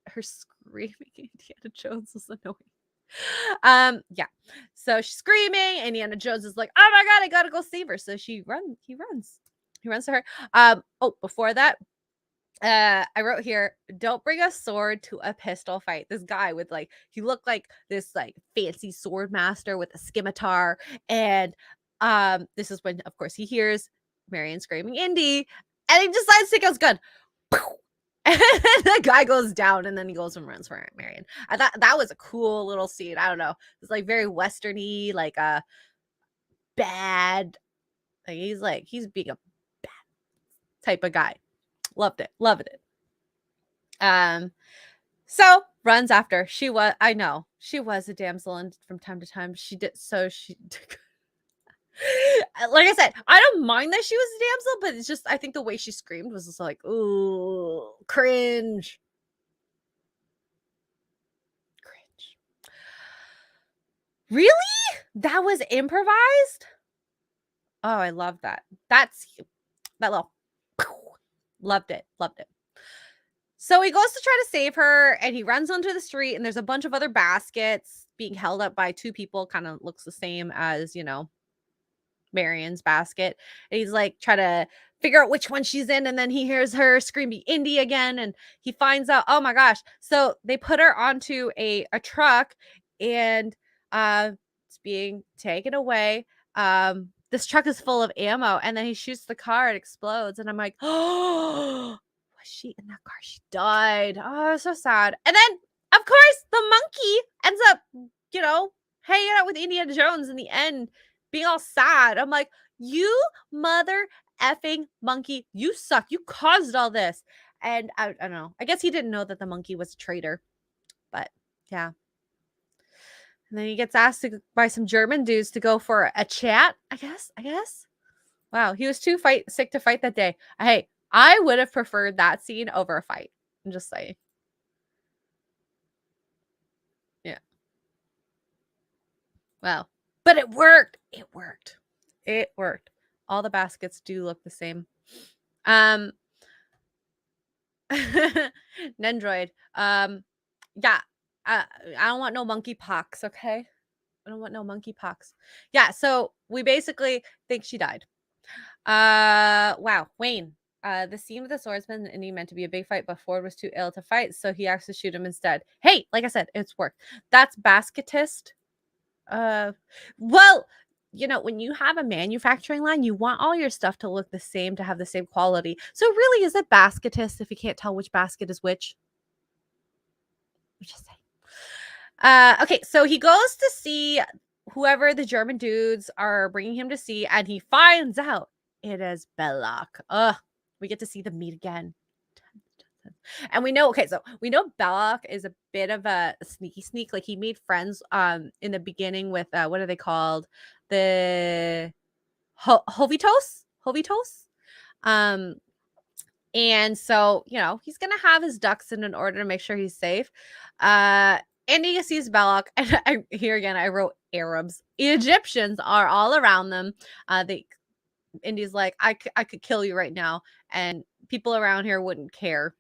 her screaming Indiana Jones was annoying. Yeah. So she's screaming, Indiana Jones is like, oh my god, I gotta go save her. So he runs to her. Oh, before that, I wrote here, don't bring a sword to a pistol fight. This guy with he looked like this fancy sword master with a scimitar, and this is when of course he hears Marion screaming Indy, and he decides to take out his gun. And the guy goes down, and then he goes and runs for Marion. I thought that was a cool little scene. I don't know, it's very westerny, bad, he's being a bad type of guy. Loved it. So runs after. I know, she was a damsel, and from time to time she did. So she, like I said, I don't mind that she was a damsel, but it's just I think the way she screamed was just like, ooh, cringe. Really? That was improvised? Oh, I love that. That's that little loved it. Loved it. So he goes to try to save her and he runs onto the street and there's a bunch of other baskets being held up by two people, kind of looks the same as, Marion's basket. And he's like try to figure out which one she's in, and then he hears her screaming Indy again, and he finds out, oh my gosh. So they put her onto a truck, and it's being taken away. This truck is full of ammo, and then he shoots the car, it explodes, and I'm like, oh, was she in that car? She died. Oh, so sad. And then of course the monkey ends up, hanging out with Indiana Jones in the end, being all sad. I'm like, you mother effing monkey, you suck. You caused all this. And I don't know. I guess he didn't know that the monkey was a traitor. But yeah. And then he gets asked by some German dudes to go for a chat, I guess. Wow, he was too sick to fight that day. Hey, I would have preferred that scene over a fight. I'm just saying. Yeah. Wow. But it worked. It worked. All the baskets do look the same. Nendroid. Yeah. I don't want no monkeypox, okay? I don't want no monkeypox. Yeah, so we basically think she died. Wow, Wayne. The scene with the swordsman and he meant to be a big fight, but Ford was too ill to fight, so he asked to shoot him instead. Hey, like I said, it's worked. That's basketist. Well, when you have a manufacturing line, you want all your stuff to look the same, to have the same quality. So really, is it basketist if you can't tell which basket is which? I'm just saying. Okay, so he goes to see whoever the German dudes are bringing him to see, and he finds out it is Bellock. We get to see them meet again. And we know, okay, so we know Bellock is a bit of a sneaky sneak. Like he made friends in the beginning with what are they called? The Hovitos. And so, he's gonna have his ducks in order to make sure he's safe. Indy sees Belloc, and here again I wrote Arabs. Egyptians are all around them. Indy's like, I could kill you right now, and people around here wouldn't care.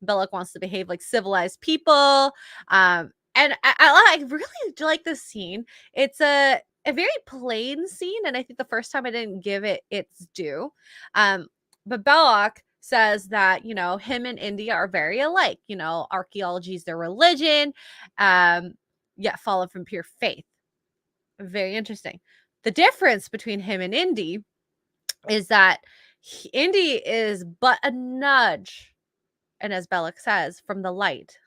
Belloc wants to behave like civilized people. And I really like this scene. It's a very plain scene, and I think the first time I didn't give it its due. But Belloc says that, him and India are very alike. Archaeology is their religion, yet fallen from pure faith. Very interesting. The difference between him and Indy is that Indy is but a nudge, and as Belloc says, from the light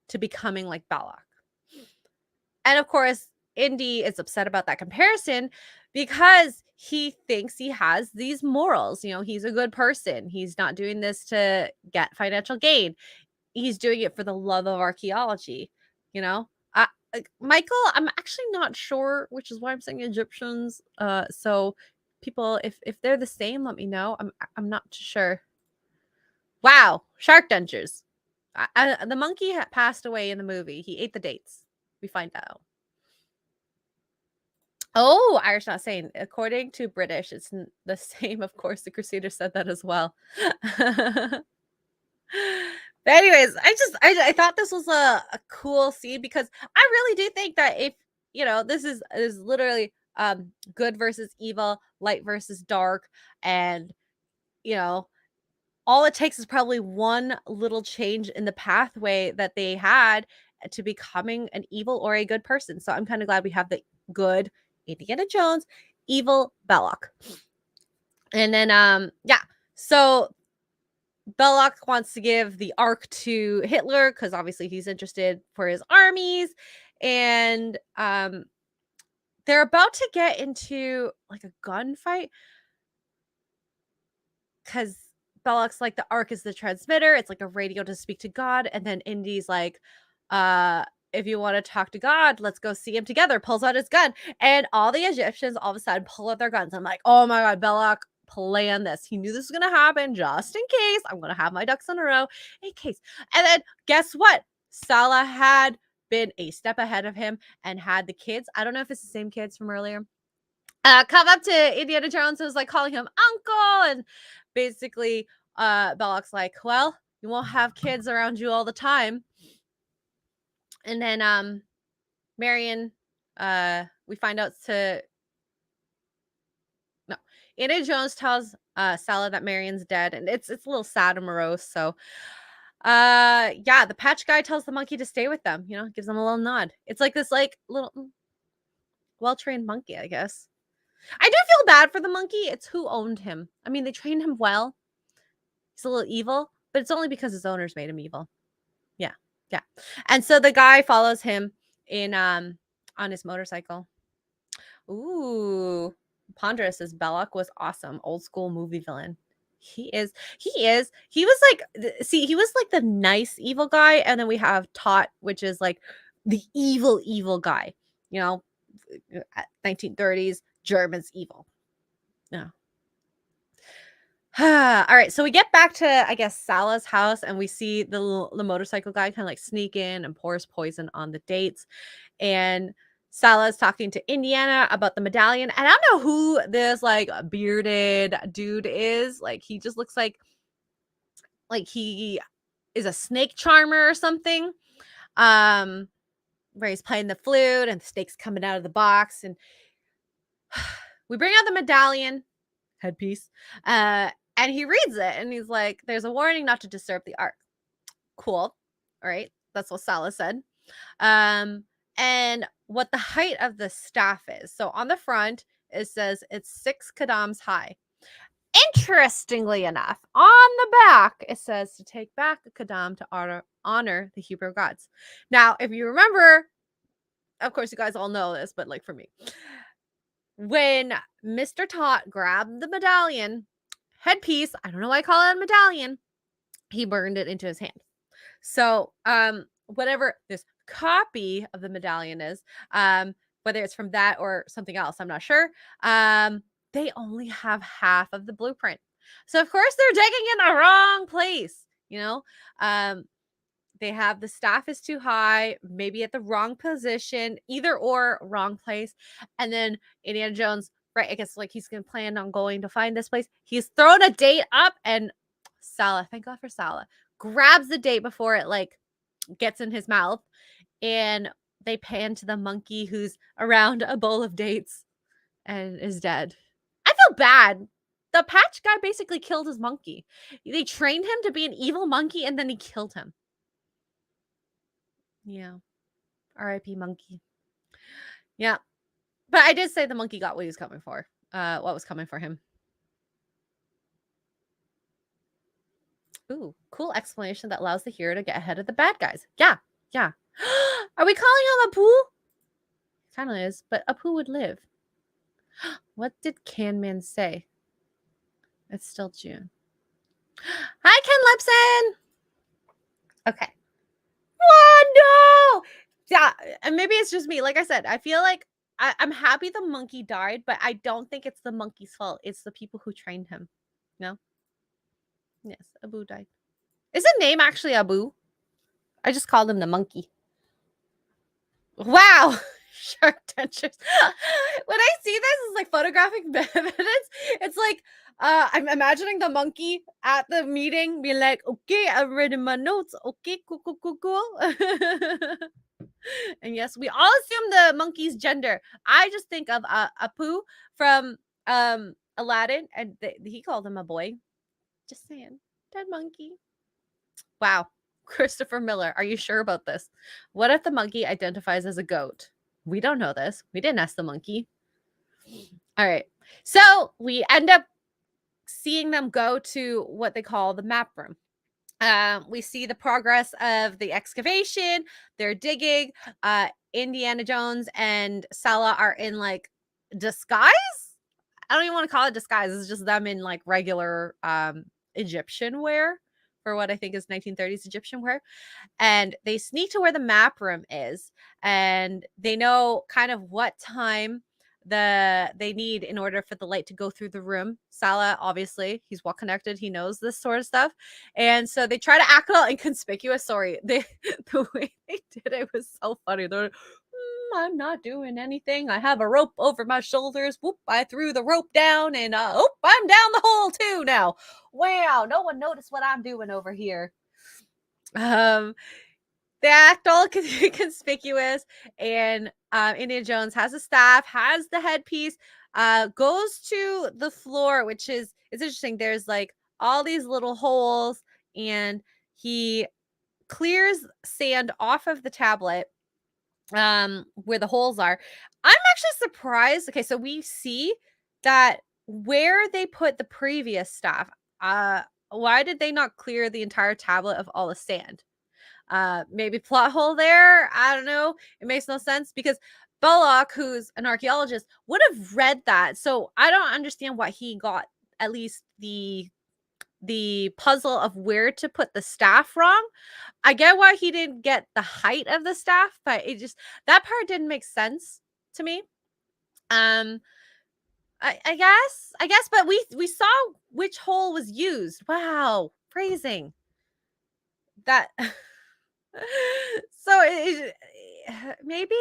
to becoming like Belloc. And of course, Indy is upset about that comparison because he thinks he has these morals. He's a good person. He's not doing this to get financial gain. He's doing it for the love of archaeology. Michael, I'm actually not sure, which is why I'm saying Egyptians. So people, if they're the same, let me know. I'm not sure. Wow, shark dentures. The monkey had passed away in the movie. He ate the dates. We find out. Oh, Irish not saying. According to British, it's the same. Of course, the Crusaders said that as well. But anyways, I thought this was a cool scene because I really do think that if this is literally good versus evil, light versus dark, and all it takes is probably one little change in the pathway that they had to becoming an evil or a good person. So I'm kind of glad we have the good Indiana Jones, evil Belloc. And then so Belloc wants to give the Ark to Hitler because obviously he's interested for his armies. And they're about to get into like a gunfight because Bellock's like, the Ark is the transmitter. It's like a radio to speak to God. And then Indy's like, if you want to talk to God, let's go see him together. Pulls out his gun. And all the Egyptians all of a sudden pull out their guns. I'm like, oh my God, Bellock planned this. He knew this was going to happen just in case. I'm going to have my ducks in a row in case. And then guess what? Salah had been a step ahead of him and had the kids. I don't know if it's the same kids from earlier. Come up to Indiana Jones and was like calling him uncle. And basically, Bellock's like, well, you won't have kids around you all the time. And then Marion, we find out Indiana Jones tells Salah that Marion's dead, and it's a little sad and morose. So the patch guy tells the monkey to stay with them, gives them a little nod. It's like this like little well-trained monkey, I guess. I do feel bad for the monkey. It's who owned him. I mean, they trained him well. He's a little evil, but it's only because his owners made him evil. Yeah. And so the guy follows him on his motorcycle. Ooh. Ponderous says Bellock was awesome. Old school movie villain. He was like the nice evil guy. And then we have Tot, which is like the evil guy, 1930s Germans evil. No. All right, so we get back to, I guess, Salah's house, and we see the motorcycle guy kind of like sneak in and pours poison on the dates. And Salah's talking to Indiana about the medallion. And I don't know who this like bearded dude is. Like, he just looks like he is a snake charmer or something. Where he's playing the flute and the snake's coming out of the box. And we bring out the medallion headpiece. And he reads it and he's like, there's a warning not to disturb the Ark. Cool. All right. That's what Salah said. And what the height of the staff is. So on the front, it says it's 6 qadams high. Interestingly enough, on the back, it says to take back a qadam to honor the Hebrew gods. Now, if you remember, of course, you guys all know this, but like for me, when Mr. Tot grabbed the medallion headpiece, I don't know why I call it a medallion, he burned it into his hand. So whatever this copy of the medallion is, whether it's from that or something else, I'm not sure, they only have half of the blueprint. So of course they're digging in the wrong place. They have the staff is too high, maybe at the wrong position, either or wrong place. And then Indiana Jones, right, I guess like he's gonna plan on going to find this place. He's thrown a date up, and Salah, thank God for Salah, grabs the date before it like gets in his mouth, and they pan to the monkey who's around a bowl of dates and is dead. I feel bad. The patch guy basically killed his monkey. They trained him to be an evil monkey, and then he killed him. Yeah. R.I.P. monkey. Yeah. But I did say the monkey got what he was coming for. What was coming for him. Ooh, cool explanation that allows the hero to get ahead of the bad guys. Yeah. Are we calling him Apu? Kind of is, but Apu would live. What did Canman say? It's still June. Hi, Ken Lipson. Okay. Oh, no! Yeah, and maybe it's just me. Like I said, I feel like I'm happy the monkey died, but I don't think it's the monkey's fault. It's the people who trained him. No? Yes, Abu died. Is his name actually Abu? I just called him the monkey. Wow! Shark dentures. When I see this as like photographic evidence, it's like I'm imagining the monkey at the meeting being like, okay, I've written my notes. Okay, cool. And yes, we all assume the monkey's gender. I just think of Apu from Aladdin, and he called him a boy. Just saying. Dead monkey. Wow. Christopher Miller, are you sure about this? What if the monkey identifies as a goat? We don't know this. We didn't ask the monkey. All right. So we end up seeing them go to what they call the map room. We see the progress of the excavation. They're digging. Indiana Jones and Salah are in like disguise. I don't even want to call it disguise. It's just them in like regular Egyptian wear for what I think is 1930s Egyptian wear. And they sneak to where the map room is, and they know kind of what time they need in order for the light to go through the room. Salah, obviously, he's well connected, he knows this sort of stuff, and so they try to act all inconspicuous. Sorry, they the way they did it was so funny. They're like, I'm not doing anything, I have a rope over my shoulders, whoop, I threw the rope down, and oh, I'm down the hole too now. Wow, no one noticed what I'm doing over here. They act all conspicuous, and Indiana Jones has a staff, has the headpiece, goes to the floor, which is, it's interesting. There's like all these little holes, and he clears sand off of the tablet where the holes are. I'm actually surprised. Okay, so we see that where they put the previous stuff, why did they not clear the entire tablet of all the sand? Maybe plot hole there. I don't know. It makes no sense because Bellock, who's an archaeologist, would have read that. So I don't understand why he got at least the puzzle of where to put the staff wrong. I get why he didn't get the height of the staff, but it just, that part didn't make sense to me. Um I guess, but we saw which hole was used. Wow, phrasing. That so maybe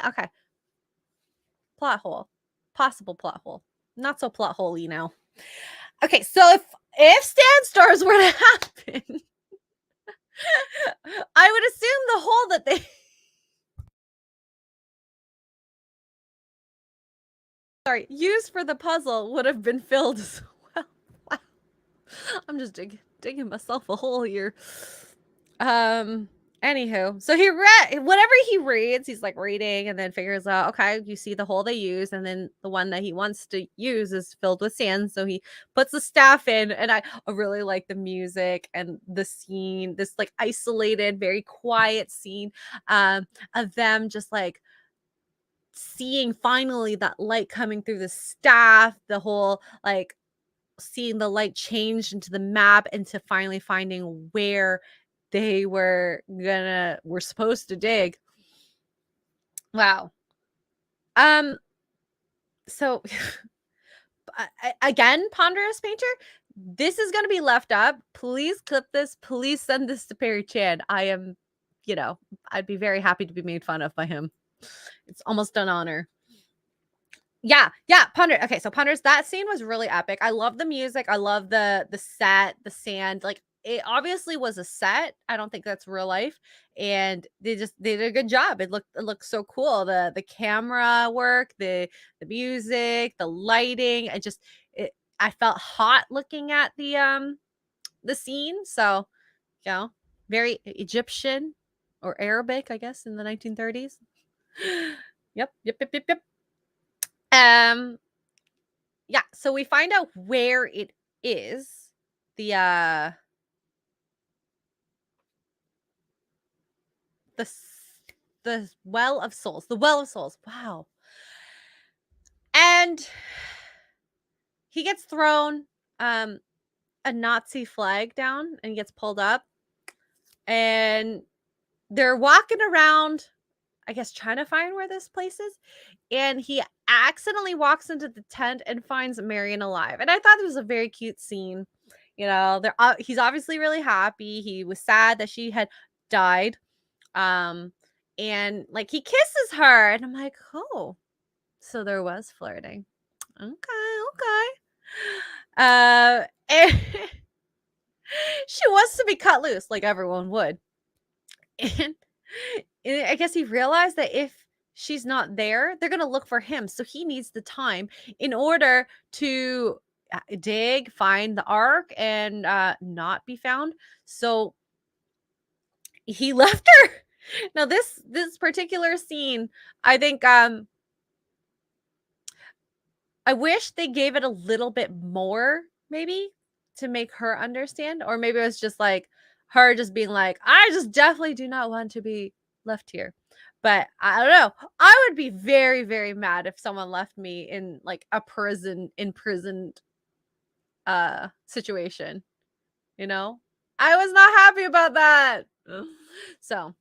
okay. Plot hole. Possible plot hole. Not so plot hole-y now. Okay, so if Standstars were to happen, I would assume the hole that they used for the puzzle would have been filled as well. Wow. I'm just digging myself a hole here. Anywho, so he read whatever he reads, he's like reading and then figures out, okay, you see the hole they use, and then the one that he wants to use is filled with sand. So he puts the staff in, and I really like the music and the scene, this like isolated, very quiet scene of them just like seeing finally that light coming through the staff, the whole like seeing the light change into the map, into finally finding where they were supposed to dig. Wow. So again, Ponderous Painter, this is going to be left up. Please clip this. Please send this to Perry Chan. I am, I'd be very happy to be made fun of by him. It's almost an honor. Yeah, Ponder. Okay, so Ponder's, that scene was really epic. I love the music. I love the set, the sand. Like, it obviously was a set. I don't think that's real life, and they did a good job. It looked so cool. The camera work, the music, the lighting. I felt hot looking at the scene. So, very Egyptian or Arabic, I guess, in the 1930s. Yep. Yeah, so we find out where it is. The Well of Souls. The Well of Souls. Wow. And he gets thrown a Nazi flag down, and he gets pulled up. And they're walking around, I guess, trying to find where this place is. And he accidentally walks into the tent and finds Marion alive. And I thought it was a very cute scene. He's obviously really happy. He was sad that she had died. And like he kisses her, and I'm like, oh, so there was flirting. Okay. And she wants to be cut loose, like everyone would. And I guess he realized that if she's not there, they're going to look for him. So he needs the time in order to dig, find the ark, and not be found. So he left her. Now, this particular scene, I think I wish they gave it a little bit more, maybe, to make her understand. Or maybe it was just like her just being like, I just definitely do not want to be left here. But I don't know. I would be very, very mad if someone left me in like a imprisoned situation. you know? I was not happy about that. So,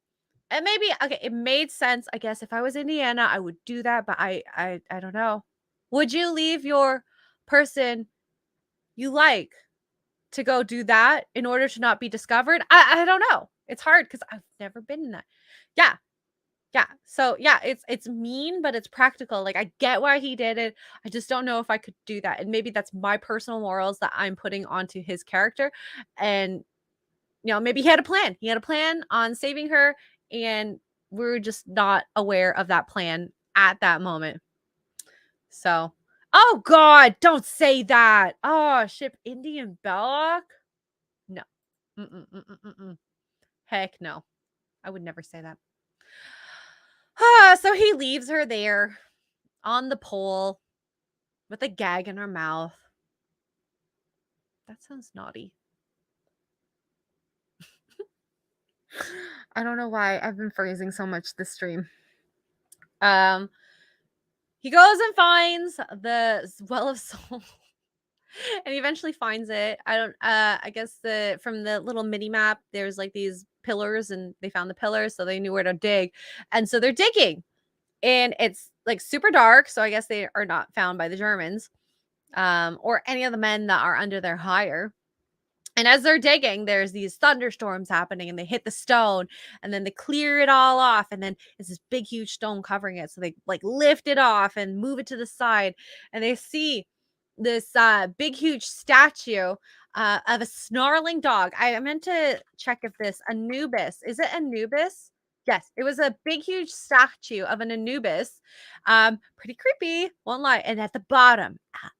and maybe okay, it made sense. I guess if I was Indiana, I would do that, but I don't know. Would you leave your person you like to go do that in order to not be discovered? I don't know. It's hard because I've never been in that. Yeah. Yeah. So yeah, it's mean, but it's practical. Like I get why he did it. I just don't know if I could do that. And maybe that's my personal morals that I'm putting onto his character. And maybe he had a plan. He had a plan on saving her, and we're just not aware of that plan at that moment. So, oh God, don't say that. Oh, ship Indian Bellock? No. Mm-mm. Heck no. I would never say that. So he leaves her there on the pole with a gag in her mouth. That sounds naughty. I don't know why I've been phrasing so much this stream. He goes and finds the Well of Soul. And he eventually finds it. I guess from the little mini map, there's like these pillars, and they found the pillars, so they knew where to dig. And so they're digging. And it's like super dark, so I guess they are not found by the Germans, or any of the men that are under their hire. And as they're digging, there's these thunderstorms happening, and they hit the stone, and then they clear it all off, and then it's this big, huge stone covering it. So they like lift it off and move it to the side, and they see this big, huge statue of a snarling dog. I meant to check if this Anubis, is it Anubis? Yes, it was a big, huge statue of an Anubis. Pretty creepy, won't lie. And at the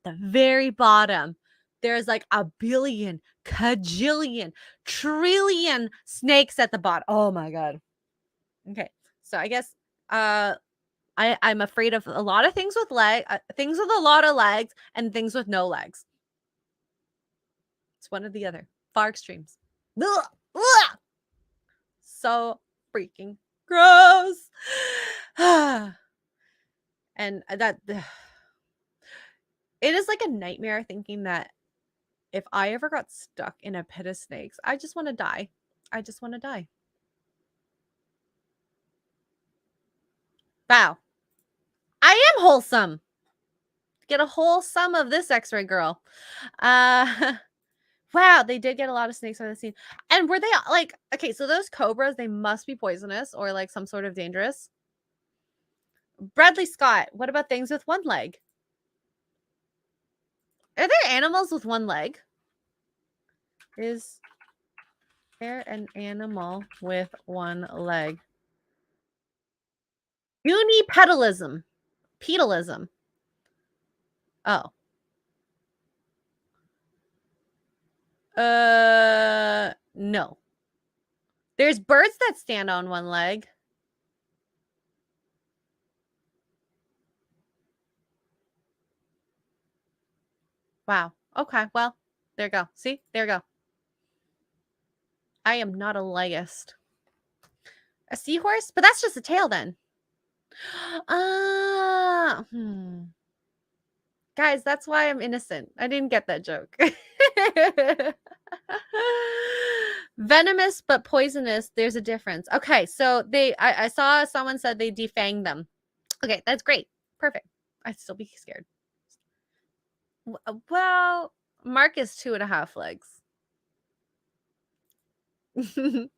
very bottom, there's like a billion, cajillion, trillion snakes at the bottom. Oh my God. Okay. So I guess I'm afraid of a lot of things with things with a lot of legs and things with no legs. It's one or the other. Far extremes. Ugh, ugh. So freaking gross. And that it is like a nightmare thinking that if I ever got stuck in a pit of snakes, I just want to die. I just want to die. Wow. I am wholesome. Get a wholesome of this Xray Girl. Wow, they did get a lot of snakes on the scene. And were they like, okay, so those cobras, they must be poisonous or like some sort of dangerous. Bradley Scott, what about things with one leg? Are there animals with one leg? Is there an animal with one leg? Unipedalism. Pedalism. Oh. No. There's birds that stand on one leg. Wow. Okay. Well, there you go. See? There you go. I am not a legist. A seahorse? But that's just a tail then. Guys, that's why I'm innocent. I didn't get that joke. Venomous but poisonous, there's a difference. Okay, so I saw someone said they defanged them. Okay, that's great. Perfect. I'd still be scared. Well, Mark is 2.5 legs. So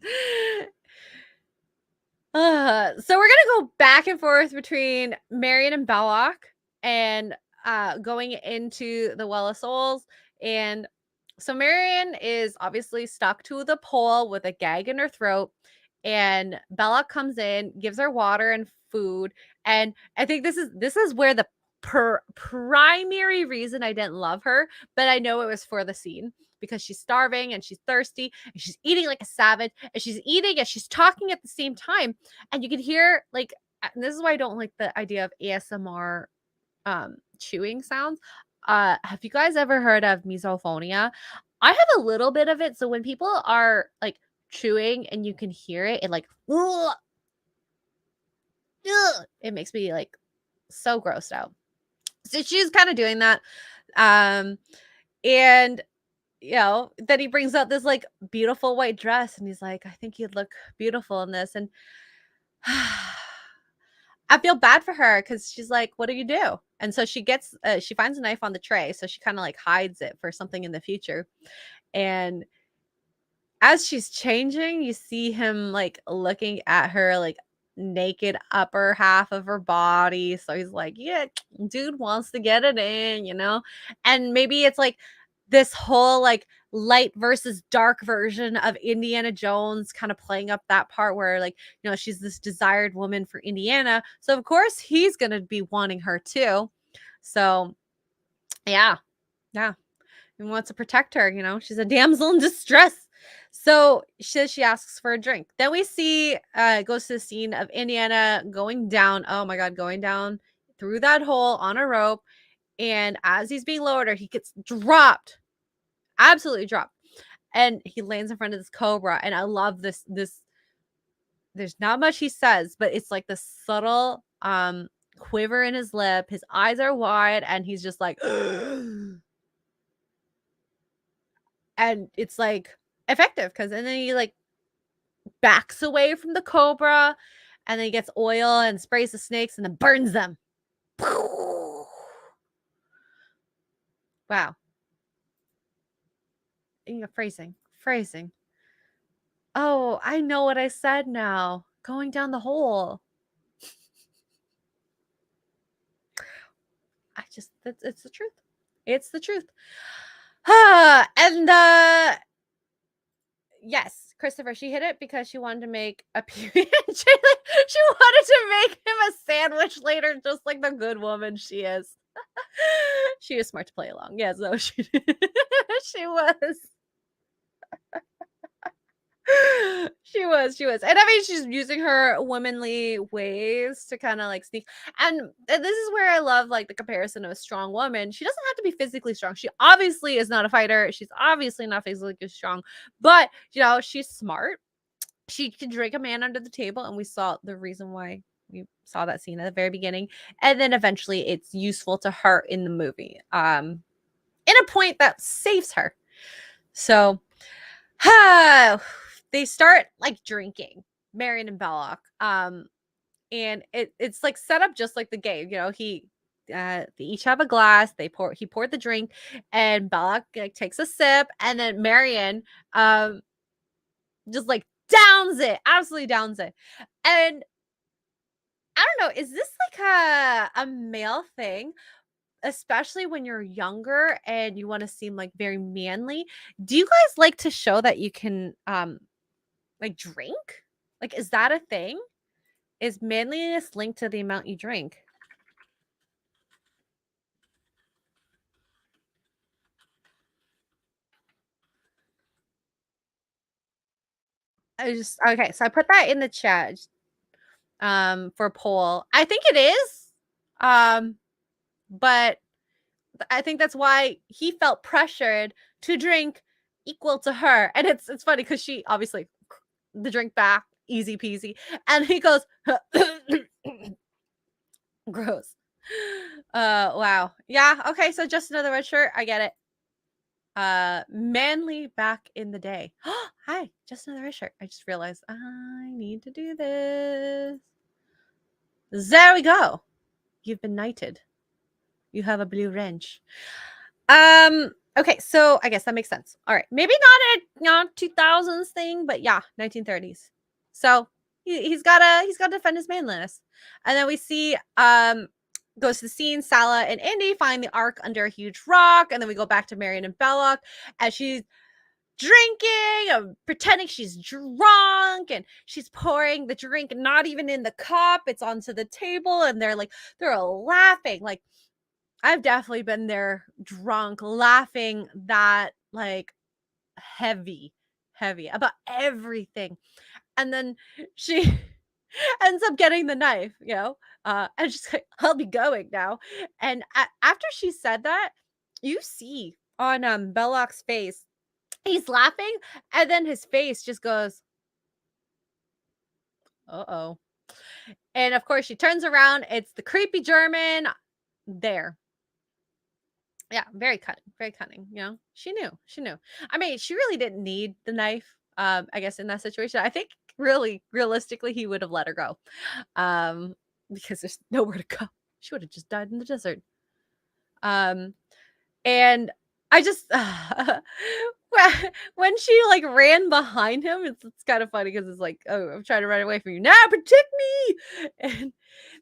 we're gonna go back and forth between Marion and Bellock, and going into the Well of Souls. And so Marion is obviously stuck to the pole with a gag in her throat, and Bellock comes in, gives her water and food. And I think this is where the primary reason I didn't love her, but I know it was for the scene, because she's starving and she's thirsty and she's eating like a savage, and she's eating and she's talking at the same time. And you can hear like, and this is why I don't like the idea of ASMR chewing sounds. Have you guys ever heard of misophonia? I have a little bit of it. So when people are like chewing and you can hear it, it like, ugh, it makes me like so grossed out. So she's kind of doing that. And then he brings out this like beautiful white dress and he's like, I think you'd look beautiful in this. And I feel bad for her because she's like, what do you do? And so she finds a knife on the tray. So she kind of like hides it for something in the future. And as she's changing, you see him like looking at her like naked upper half of her body. So he's like, yeah, dude wants to get it in. And maybe it's like this whole like light versus dark version of Indiana Jones kind of playing up that part where like, she's this desired woman for Indiana. So of course he's going to be wanting her too. So yeah. Yeah. And wants to protect her, she's a damsel in distress. So she asks for a drink. Then we see goes to the scene of Indiana going down. Oh my god, going down through that hole on a rope. And as he's being lowered, he gets dropped. Absolutely dropped. And he lands in front of this cobra. And I love this. There's not much he says, but it's like the subtle quiver in his lip. His eyes are wide, and he's just like and it's like effective and then he like backs away from the cobra and then he gets oil and sprays the snakes and then burns them. Wow. Phrasing. Oh, I know what I said now. Going down the hole. It's the truth. It's the truth. And yes, Christopher, she hit it because she wanted to make a she wanted to make him a sandwich later, just like the good woman she is. She was smart to play along. Yes, no, she she was. She was. And I mean, she's using her womanly ways to kind of like sneak. And this is where I love like the comparison of a strong woman. She doesn't have to be physically strong. She obviously is not a fighter. She's obviously not physically strong, but she's smart. She can drag a man under the table, and we saw the reason why we saw that scene at the very beginning. And then eventually it's useful to her in the movie. In a point that saves her. So they start like drinking, Marion and Bellock. And it's like set up just like the game. They each have a glass. He poured the drink, and Bellock like takes a sip, and then Marion just like downs it, absolutely downs it. And I don't know, is this like a male thing? Especially when you're younger and you want to seem like very manly. Do you guys like to show that you can like drink? Like, is that a thing? Is manliness linked to the amount you drink? Okay, so I put that in the chat for a poll. I think it is. But I think that's why he felt pressured to drink equal to her. And it's funny because she obviously the drink back, easy peasy. And he goes, gross. Wow. Yeah, okay, so just another red shirt. I get it. Manly back in the day. Hi, just another red shirt. I just realized I need to do this. There we go. You've been knighted. You have a blue wrench. Okay, so I guess that makes sense. All right, maybe not a 2000s thing, but yeah, 1930s. So he's got to defend his manliness. And then we see goes to the scene. Sala and Indy find the ark under a huge rock, and then we go back to Marion and Bellock as she's drinking and pretending she's drunk, and she's pouring the drink not even in the cup, it's onto the table, and they're all laughing. Like, I've definitely been there drunk, laughing that like heavy about everything. And then she ends up getting the knife, and she's like, I'll be going now. And after she said that, you see on Bellock's face, he's laughing, and then his face just goes, uh-oh. And of course she turns around, it's the creepy German there. Yeah, very cunning, very cunning. She knew, she knew. I mean, she really didn't need the knife. I guess in that situation, I think really realistically, he would have let her go, um, because there's nowhere to go. She would have just died in the desert. Um, and I just when she like ran behind him, it's kind of funny because it's like, oh, I'm trying to run away from you now, protect me, and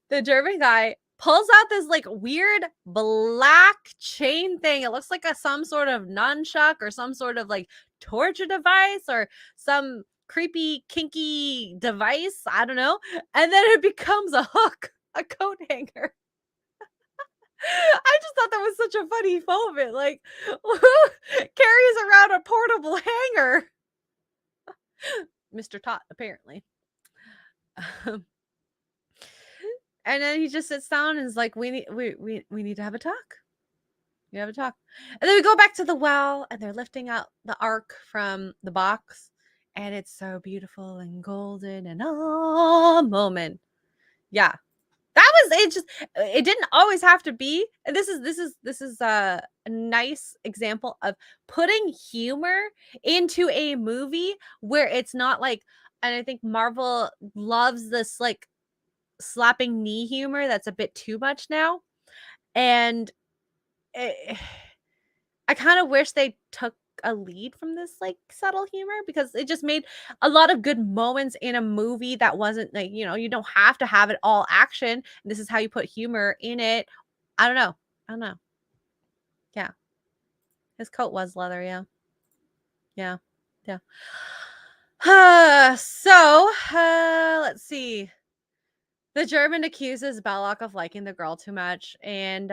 the German guy pulls out this like weird black chain thing. It looks like some sort of nunchuck or some sort of like torture device or some creepy kinky device. I don't know. And then it becomes a hook, a coat hanger. I just thought that was such a funny moment. Like, who carries around a portable hanger? Mr. Tot, apparently. And then he just sits down and is like, we need to have a talk. We have a talk. And then we go back to the well and they're lifting out the ark from the box. And it's so beautiful and golden and moment. Yeah. That was it. Just it didn't always have to be. And this is a nice example of putting humor into a movie where it's not like, and I think Marvel loves this like slapping knee humor that's a bit too much now. And I kind of wish they took a lead from this like subtle humor because it just made a lot of good moments in a movie that wasn't like, you don't have to have it all action. This is how you put humor in it. I don't know. I don't know. Yeah. His coat was leather. Yeah. Yeah. Yeah. Let's see. The German accuses Bellock of liking the girl too much. And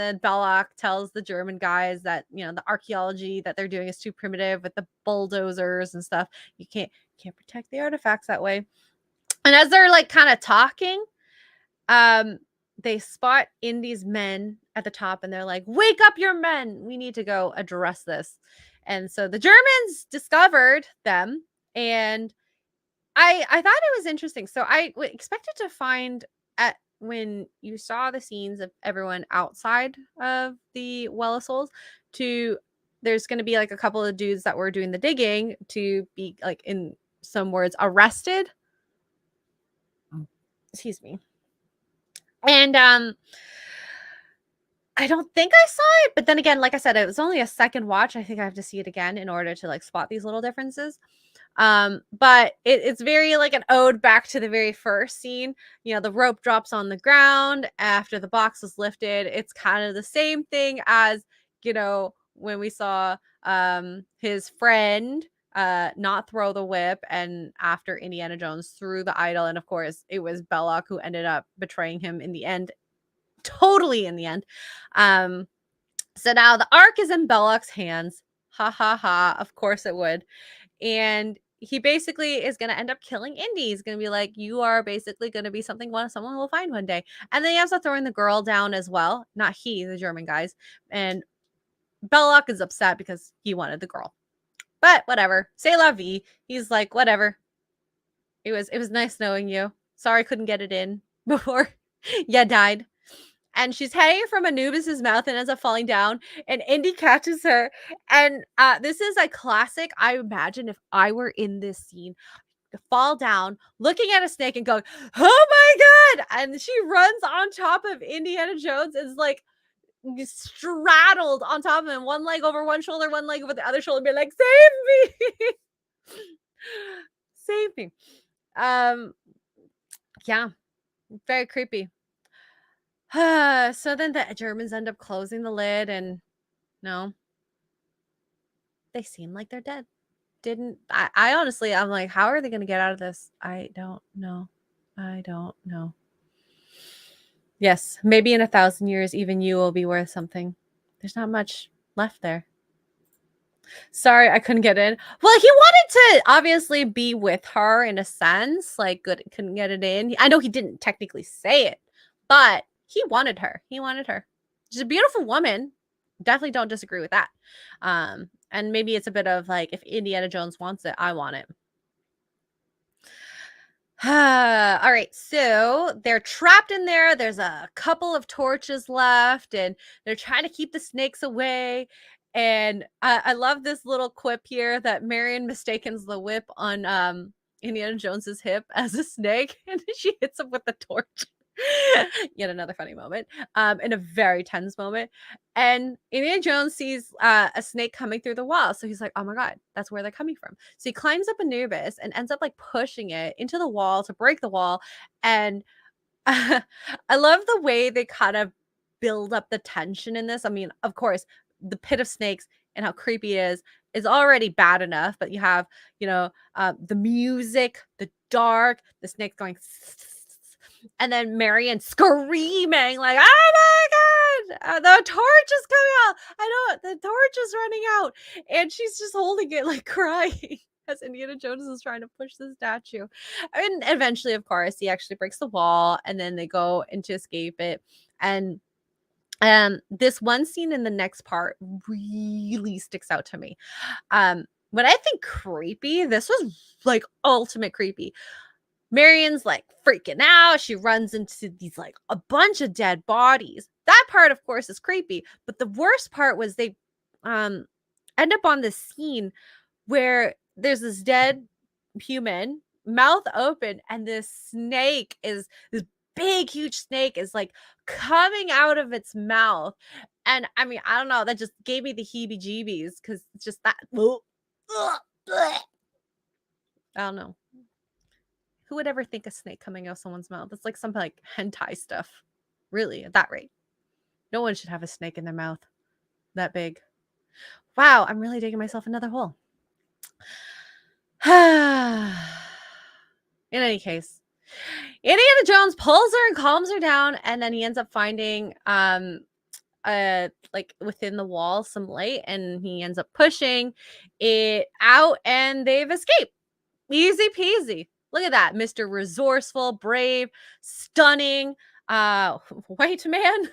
then Bellock tells the German guys that, the archaeology that they're doing is too primitive with the bulldozers and stuff. You can't protect the artifacts that way. And as they're like kind of talking, they spot Indy's men at the top and they're like, "Wake up your men. We need to go address this." And so the Germans discovered them, and I thought it was interesting. So I expected to find when you saw the scenes of everyone outside of the Well of Souls, there's going to be like a couple of dudes that were doing the digging to be like, in some words, arrested. Excuse me. And I don't think I saw it, but then again, like I said, it was only a second watch. I think I have to see it again in order to like spot these little differences. But it's very like an ode back to the very first scene. The rope drops on the ground after the box was lifted. It's kind of the same thing as, when we saw his friend not throw the whip, and after Indiana Jones threw the idol, and of course it was Bellock who ended up betraying him in the end. Totally in the end. So now the ark is in Bellock's hands. Ha ha ha. Of course it would. And he basically is going to end up killing Indy. He's going to be like, you are basically going to be something someone will find one day. And then he ends up throwing the girl down as well. Not he, the German guys. And Bellock is upset because he wanted the girl. But whatever. C'est la vie. He's like, whatever. It was nice knowing you. Sorry I couldn't get it in before you died. And she's hanging from Anubis's mouth and ends up falling down. And Indy catches her. And this is a classic. I imagine if I were in this scene, to fall down, looking at a snake and going, "Oh my God!" And she runs on top of Indiana Jones, is like straddled on top of him, one leg over one shoulder, one leg over the other shoulder, be like, "Save me!" Save me. Yeah, very creepy. So then the Germans end up closing the lid, and no, they seem like they're dead. I honestly, I'm like, how are they going to get out of this? I don't know. Yes, maybe in 1,000 years, even you will be worth something. There's not much left there. Sorry, I couldn't get in. Well, he wanted to obviously be with her in a sense, like couldn't get it in. I know he didn't technically say it, but he wanted her. She's a beautiful woman. Definitely don't disagree with that. And maybe it's a bit of like, if Indiana Jones wants it, I want it. All right, so they're trapped in there. There's a couple of torches left, and they're trying to keep the snakes away. And I love this little quip here that Marion mistakes the whip on Indiana Jones's hip as a snake, and she hits him with the torch. Yet another funny moment, in a very tense moment. And Indiana Jones sees a snake coming through the wall. So he's like, oh my God, that's where they're coming from. So he climbs up Anubis and ends up like pushing it into the wall to break the wall. And I love the way they kind of build up the tension in this. I mean, of course, the pit of snakes and how creepy it is already bad enough. But you have, the music, the dark, the snakes going and then Marion screaming like, oh my God, the torch is coming out. I know the torch is running out. And she's just holding it like crying as Indiana Jones is trying to push the statue. And eventually, of course, he actually breaks the wall and then they go in to escape it. And this one scene in the next part really sticks out to me. When I think creepy, this was like ultimate creepy. Marion's like freaking out. She runs into these like a bunch of dead bodies. That part, of course, is creepy. But the worst part was they end up on this scene where there's this dead human, mouth open, and this big, huge snake is like coming out of its mouth. And I mean, I don't know, that just gave me the heebie jeebies because it's just that. I don't know. Who would ever think a snake coming out of someone's mouth? It's like some like hentai stuff. Really, at that rate. No one should have a snake in their mouth that big. Wow, I'm really digging myself another hole. In any case, Indiana Jones pulls her and calms her down, and then he ends up finding like within the wall some light, and he ends up pushing it out, and they've escaped. Easy peasy. Look at that, Mr. Resourceful, brave, stunning, white man.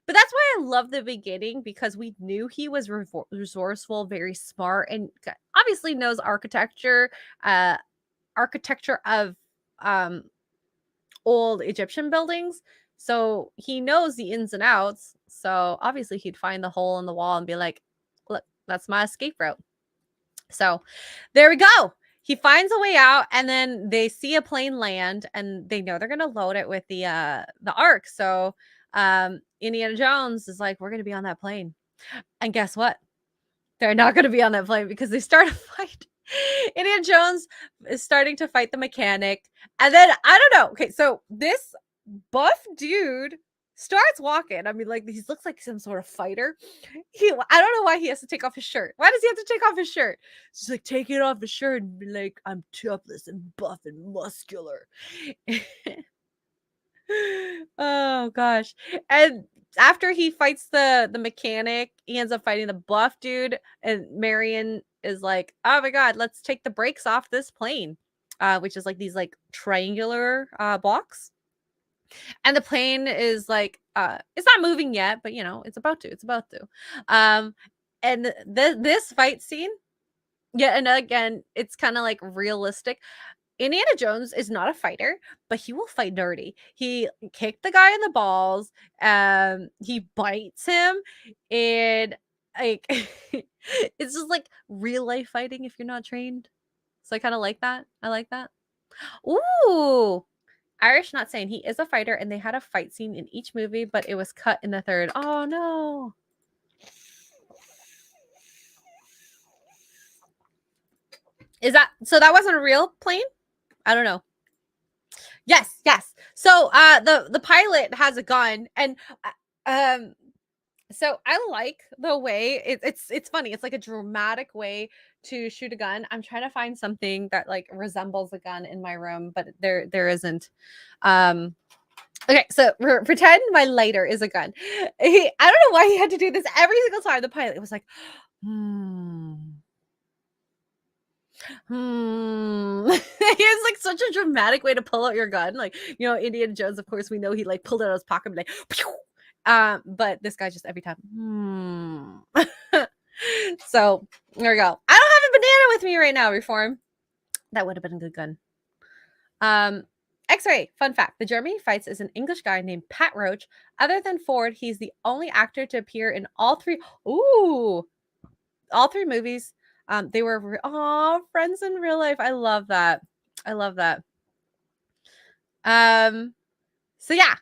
But that's why I love the beginning, because we knew he was resourceful, very smart, and obviously knows architecture of old Egyptian buildings. So he knows the ins and outs. So obviously he'd find the hole in the wall and be like, look, that's my escape route. So there we go. He finds a way out, and then they see a plane land, and they know they're going to load it with the Ark. So Indiana Jones is like, we're going to be on that plane. And guess what? They're not going to be on that plane because they start a fight. Indiana Jones is starting to fight the mechanic. And then, I don't know. Okay, so this buff dude starts walking. I mean, like, he looks like some sort of fighter. I don't know why he has to take off his shirt. Why does he have to take off his shirt? She's like, take it off his shirt and be like, I'm topless and buff and muscular. Oh gosh. And after he fights the mechanic, he ends up fighting the buff dude, and Marion is like, oh my God, let's take the brakes off this plane, which is like these like triangular blocks. And the plane is like, it's not moving yet, but it's about to. And this fight scene, yeah, and again, it's kind of like realistic. Indiana Jones is not a fighter, but he will fight dirty. He kicked the guy in the balls. He bites him, and like it's just like real life fighting if you're not trained. So I kind of like that. I like that. Ooh, Irish not saying he is a fighter, and they had a fight scene in each movie, but it was cut in the third. Oh no. Is that so? That wasn't a real plane? I don't know. Yes. So the pilot has a gun, and so I like the way it's funny. It's like a dramatic way to shoot a gun. I'm trying to find something that like resembles a gun in my room, but there isn't. Okay, so pretend my lighter is a gun. I don't know why he had to do this every single time. The pilot was like, It's like such a dramatic way to pull out your gun. Like, Indiana Jones, of course, we know he like pulled it out of his pocket and like, pew! But this guy just every time. So there we go. I don't have a banana with me right now, Reform. That would have been a good gun. Xray, fun fact. The German he fights is an English guy named Pat Roach. Other than Ford, he's the only actor to appear in all three movies. They were friends in real life. I love that. So yeah,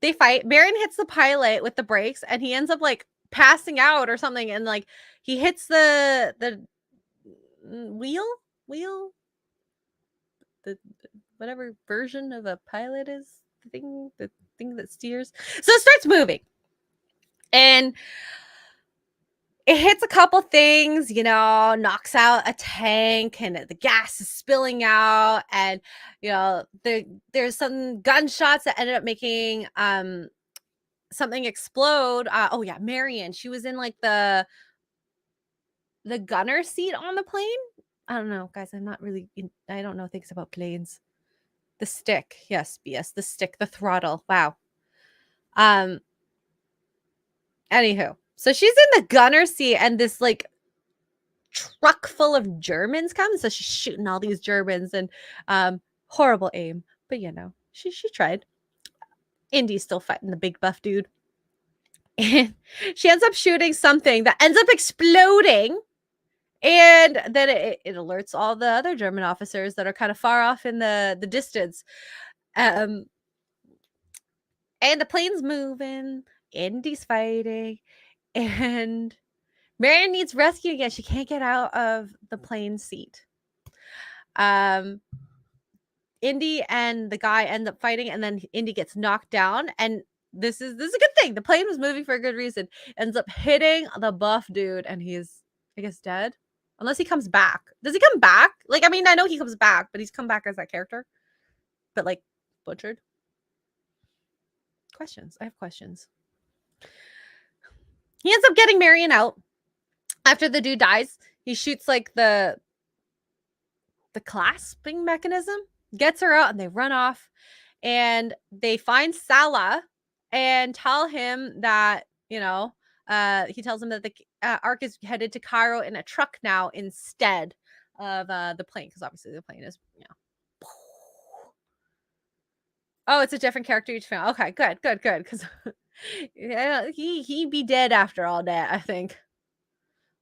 they fight. Marion hits the pilot with the brakes, and he ends up like passing out or something, and like he hits the wheel, the whatever version of a pilot is, the thing that steers. So it starts moving, and it hits a couple things, knocks out a tank, and the gas is spilling out, and there's some gunshots that ended up making something explode. Marion, she was in like the gunner seat on the plane. I don't know, guys. I don't know things about planes. The stick, yes, BS. The stick, the throttle. Wow. Anywho, so she's in the gunner seat, and this like truck full of Germans comes, so she's shooting all these Germans, and horrible aim, but she tried. Indy's still fighting the big buff dude, and she ends up shooting something that ends up exploding, and then it alerts all the other German officers that are kind of far off in the distance. And the plane's moving, Indy's fighting, and Marion needs rescue again. She can't get out of the plane seat. Indy and the guy end up fighting, and then Indy gets knocked down, and this is a good thing. The plane was moving for a good reason. Ends up hitting the buff dude, and he's, I guess, dead. Unless he comes back. Does he come back? Like, I mean, I know he comes back, but he's come back as that character. But, like, butchered. Questions. I have questions. He ends up getting Marion out. After the dude dies, he shoots, like, the clasping mechanism. Gets her out, and they run off. And they find Salah and tell him that, he tells him that the Ark is headed to Cairo in a truck now instead of the plane, because obviously the plane is, Oh, it's a different character each film. Okay, good, because he be dead after all that, I think.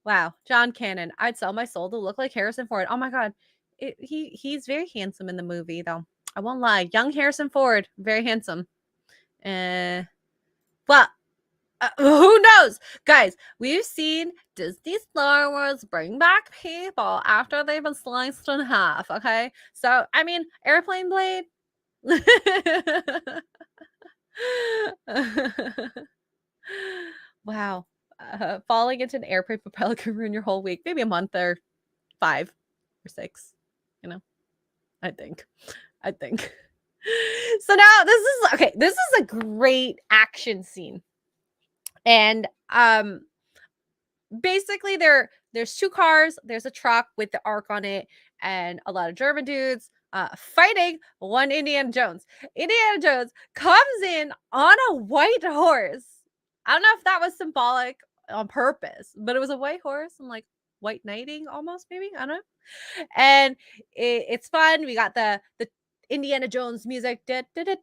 Wow, John Cannon. I'd sell my soul to look like Harrison Ford. Oh my God, he's very handsome in the movie, though. I won't lie. Young Harrison Ford, very handsome. Well, who knows? Guys, we've seen Disney Star Wars bring back people after they've been sliced in half, okay? So, I mean, Airplane Blade. Wow. Falling into an airplane propeller can ruin your whole week. Maybe a month or 5 or 6, I think. So now this is a great action scene. And basically there's 2 cars, there's a truck with the Ark on it, and a lot of German dudes fighting one Indiana Jones. Indiana Jones comes in on a white horse. I don't know if that was symbolic on purpose, but it was a white horse and like white knighting almost, maybe. I don't know. And it's fun. We got the Indiana Jones music, da, da, da,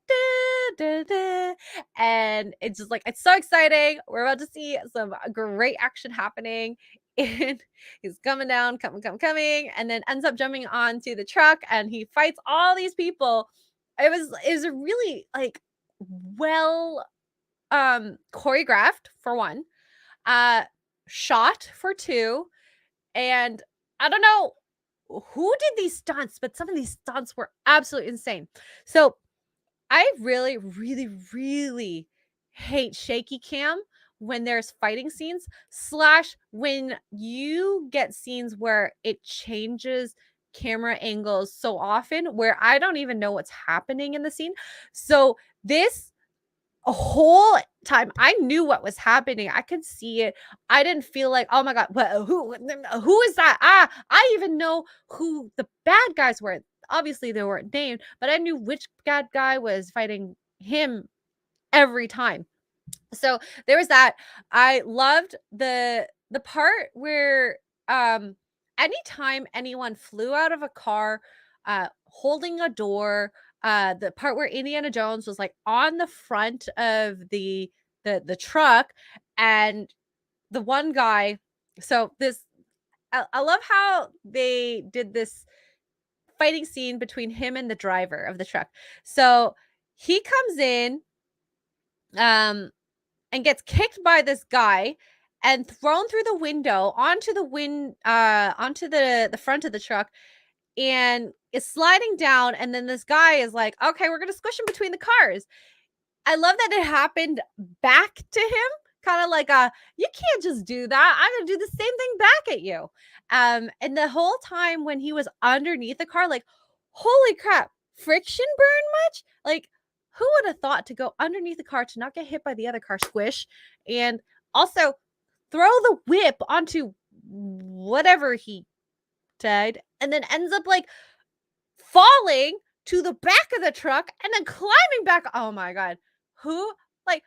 da, da, and it's just like, it's so exciting. We're about to see some great action happening, and he's coming down, coming, and then ends up jumping onto the truck, and he fights all these people. It was a really like well choreographed for one, shot for 2, and I don't know who did these stunts, but some of these stunts were absolutely insane. So I really, really, really hate shaky cam when there's fighting scenes / when you get scenes where it changes camera angles so often where I don't even know what's happening in the scene. So this whole time I knew what was happening. I could see it. I didn't feel like, oh my God, who is that? I even know who the bad guys were. Obviously they weren't named, but I knew which bad guy was fighting him every time. So there was that. I loved the part where anytime anyone flew out of a car, holding a door. The part where Indiana Jones was like on the front of the truck, and the one guy. So this, I love how they did this fighting scene between him and the driver of the truck. So he comes in, and gets kicked by this guy and thrown through the window onto onto the front of the truck, and is sliding down. And then this guy is like, okay, we're gonna squish him between the cars. I love that it happened back to him, kind of like you can't just do that. I'm gonna do the same thing back at you. And the whole time when he was underneath the car, like, holy crap, friction burn much? Like, who would have thought to go underneath the car to not get hit by the other car, squish, and also throw the whip onto whatever he did, and then ends up like falling to the back of the truck and then climbing back. Oh my god. Who, like,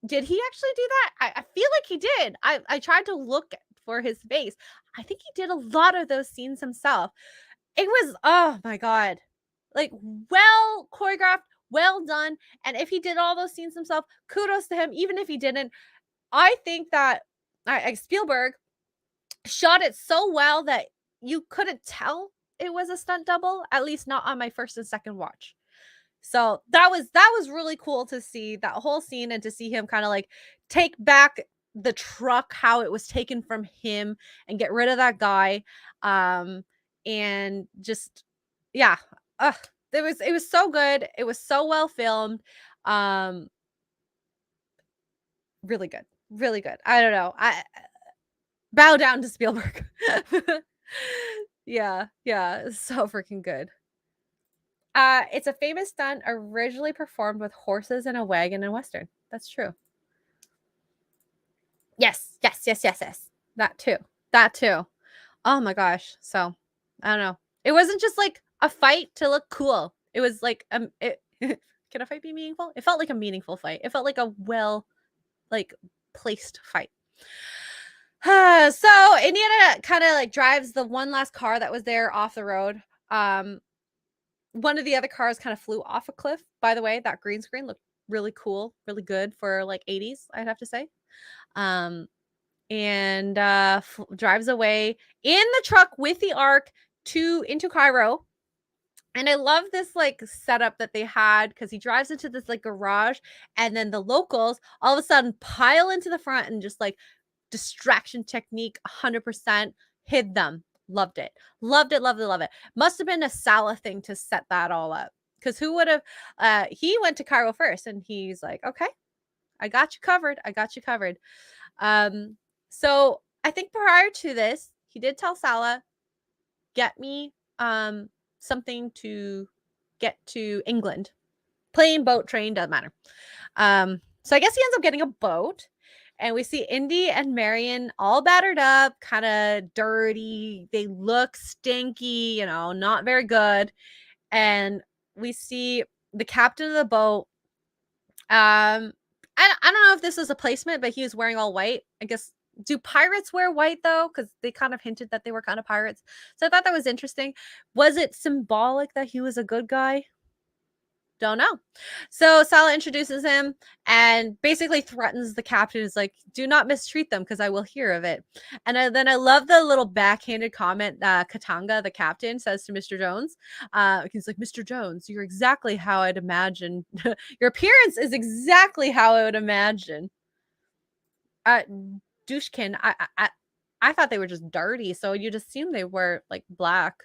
did he actually do that? I feel like he did. I tried to look for his face. I think he did a lot of those scenes himself. It was, oh my god, like, well choreographed, well done. And if he did all those scenes himself, kudos to him. Even if he didn't, I think that Spielberg shot it so well that you couldn't tell it was a stunt double, at least not on my first and second watch. So that was really cool to see that whole scene, and to see him kind of like take back the truck, how it was taken from him, and get rid of that guy. And just, yeah, it was so good. It was so well filmed. Um, really good, really good. I don't know. I bow down to Spielberg. Yeah, so freaking good. It's a famous stunt originally performed with horses and a wagon in Western. That's true. Yes. That too. That too. Oh my gosh. So, I don't know. It wasn't just like a fight to look cool. It was like can a fight be meaningful? It felt like a meaningful fight. It felt like a well, like, placed fight. So Indiana kind of like drives the one last car that was there off the road. One of the other cars kind of flew off a cliff. By the way, that green screen looked really cool, really good for like 80s, I'd have to say. And drives away in the truck with the Ark into Cairo. And I love this like setup that they had, because he drives into this like garage, and then the locals all of a sudden pile into the front, and just like distraction technique 100% hid them. Loved it. Loved it. Must have been a Salah thing to set that all up, because who would have he went to Cairo first, and he's like, okay, I got you covered. So I think prior to this, he did tell Salah, get me something to get to England. Plane, boat, train, doesn't matter. So I guess he ends up getting a boat, and we see Indy and Marion all battered up, kind of dirty. They look stinky, not very good. And we see the captain of the boat. I don't know if this is a placement, but he was wearing all white. I guess, do pirates wear white though? Because they kind of hinted that they were kind of pirates. So I thought that was interesting. Was it symbolic that he was a good guy? Don't know. So Salah introduces him and basically threatens the captain. Is like, do not mistreat them, because I will hear of it. And then I love the little backhanded comment Katanga, the captain, says to Mr. Jones. He's like, Mr. Jones, you're exactly how I'd imagine. Your appearance is exactly how I would imagine. Douchekin, I thought they were just dirty, so you'd assume they were like black.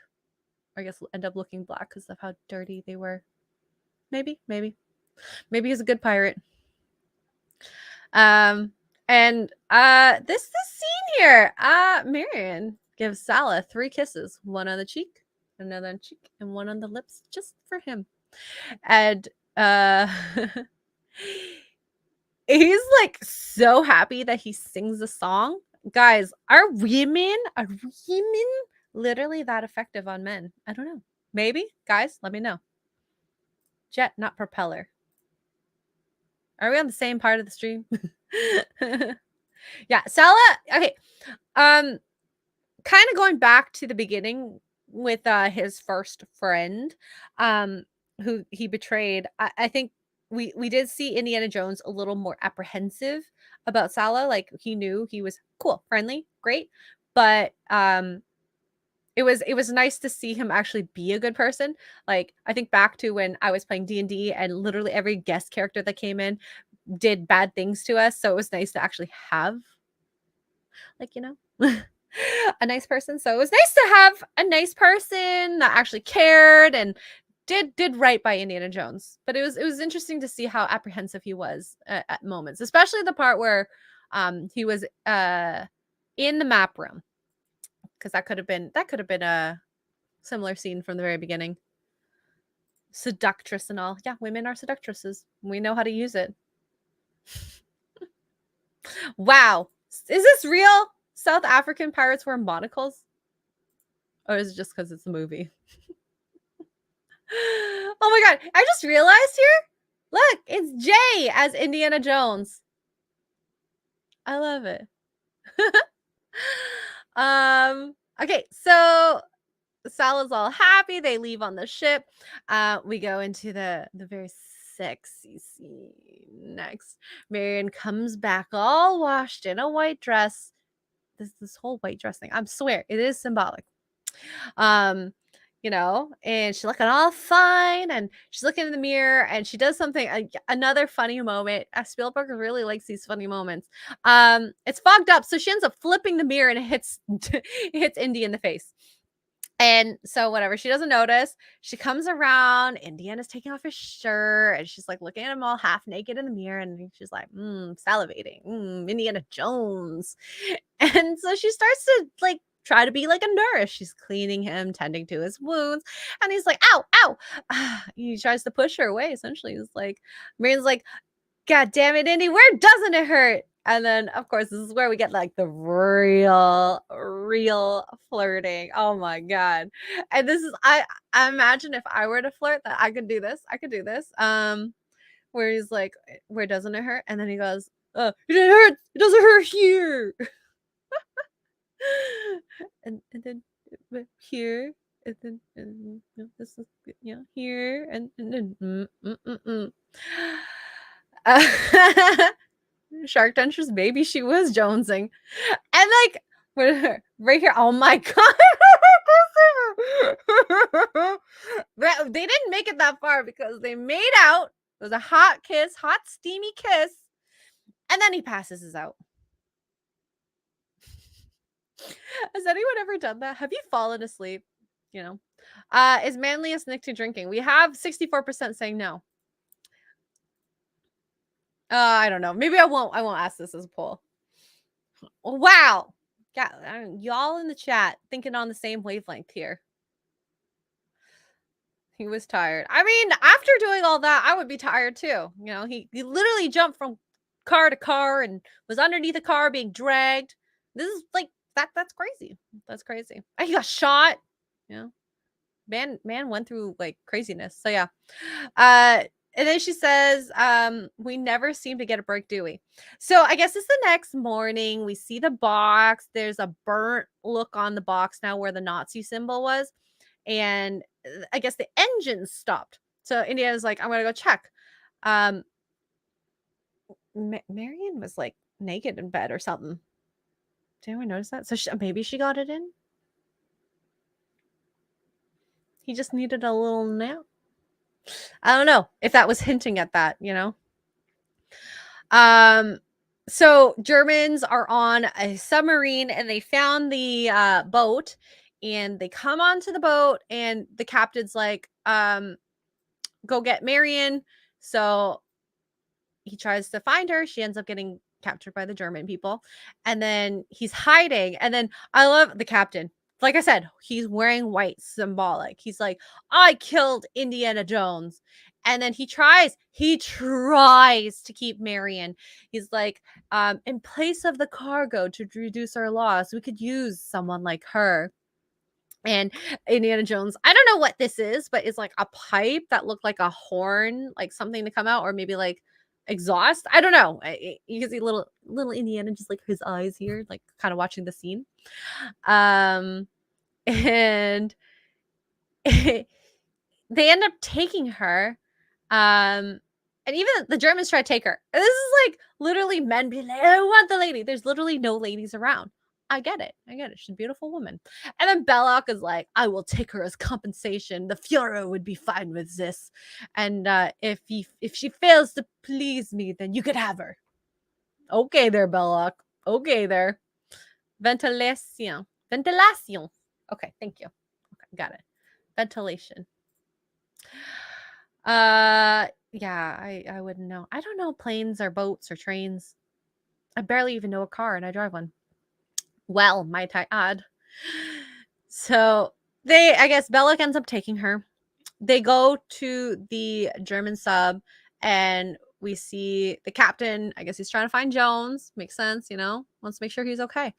I guess end up looking black because of how dirty they were. Maybe he's a good pirate. And this scene here, Marion gives Salah 3 kisses, one on the cheek, another on the cheek, and one on the lips, just for him. And he's like so happy that he sings the song. Guys, are women literally that effective on men? I don't know. Maybe, guys, let me know. Jet, not propeller. Are we on the same part of the stream? Yeah, Salah. Okay. Kind of going back to the beginning with his first friend, who he betrayed, I think we did see Indiana Jones a little more apprehensive about Sala. Like he knew he was cool, friendly, great, but it was nice to see him actually be a good person. Like I think back to when I was playing D&D and literally every guest character that came in did bad things to us. So it was nice to actually have, like, a nice person. So it was nice to have a nice person that actually cared and did right by Indiana Jones. But it was interesting to see how apprehensive he was at moments, especially the part where he was in the map room, because that could have been a similar scene from the very beginning. Seductress and all. Yeah, women are seductresses. We know how to use it. Wow. Is this real? South African pirates wear monocles? Or is it just because it's a movie? Oh my god. I just realized here. Look, it's Jay as Indiana Jones. I love it. Okay, so Salah's all happy. They leave on the ship. We go into the very sexy scene next. Marion comes back all washed in a white dress. This whole white dress thing, I swear, it is symbolic. Um, and she's looking all fine, and she's looking in the mirror, and she does something. Another funny moment. Spielberg really likes these funny moments. It's fogged up, so she ends up flipping the mirror, and it hits Indy in the face. And so whatever, she doesn't notice. She comes around, Indiana's taking off his shirt, and she's like looking at him all half naked in the mirror, and she's like, salivating, Indiana Jones. And so she starts to like try to be like a nurse. She's cleaning him, tending to his wounds, and he's like, ow, ow. He tries to push her away, essentially. He's like, Marine's like, God damn it, Indy, where doesn't it hurt? And then, of course, this is where we get like the real flirting. Oh my god! And this is I imagine if I were to flirt, that I could do this. I could do this. Where he's like, where doesn't it hurt? And then he goes, it doesn't hurt. It doesn't hurt here. and then here, and then this is here, and then. Shark Dentures, baby, she was jonesing. And like right here, oh my god. They didn't make it that far because they made out. It was a hot kiss, hot steamy kiss, and then he passes us out. Has anyone ever done that? Have you fallen asleep? Is manliest Nick to drinking? We have 64% saying no. I don't know. Maybe I won't ask this as a poll. Wow. Yeah, y'all in the chat thinking on the same wavelength here. He was tired. I mean, after doing all that, I would be tired too. He literally jumped from car to car and was underneath the car being dragged. This is like that's crazy. That's crazy. And he got shot. Man went through like craziness. So yeah. And then she says, we never seem to get a break, do we? So I guess it's the next morning. We see the box. There's a burnt look on the box now where the Nazi symbol was. And I guess the engine stopped. So Indiana's like, I'm going to go check. Marion was like naked in bed or something. Did anyone notice that? So maybe she got it in. He just needed a little nap. I don't know if that was hinting at that, So Germans are on a submarine and they found the boat, and they come onto the boat, and the captain's like, go get Marion. So he tries to find her. She ends up getting captured by the German people, and then he's hiding. And then I love the captain. Like I said, he's wearing white, symbolic. He's like, I killed Indiana Jones. And then he tries to keep Marion. He's like, in place of the cargo to reduce our loss, we could use someone like her. And Indiana Jones, I don't know what this is, but it's like a pipe that looked like a horn, like something to come out, or maybe like exhaust. I don't know. You can see little Indiana, just like his eyes here, like kind of watching the scene. And they end up taking her. And even the Germans try to take her. And this is like literally men being like, I want the lady. There's literally no ladies around. I get it. She's a beautiful woman. And then Bellock is like, I will take her as compensation. The Führer would be fine with this. And if she fails to please me, then you could have her. Okay there, Bellock. Okay there. Ventilation. Okay, thank you. Okay, got it. Ventilation. Yeah, I wouldn't know. I don't know planes or boats or trains. I barely even know a car, and I drive one. Well, might I add. So I guess Belloc ends up taking her. They go to the German sub, and we see the captain. I guess he's trying to find Jones. Makes sense, wants to make sure he's okay.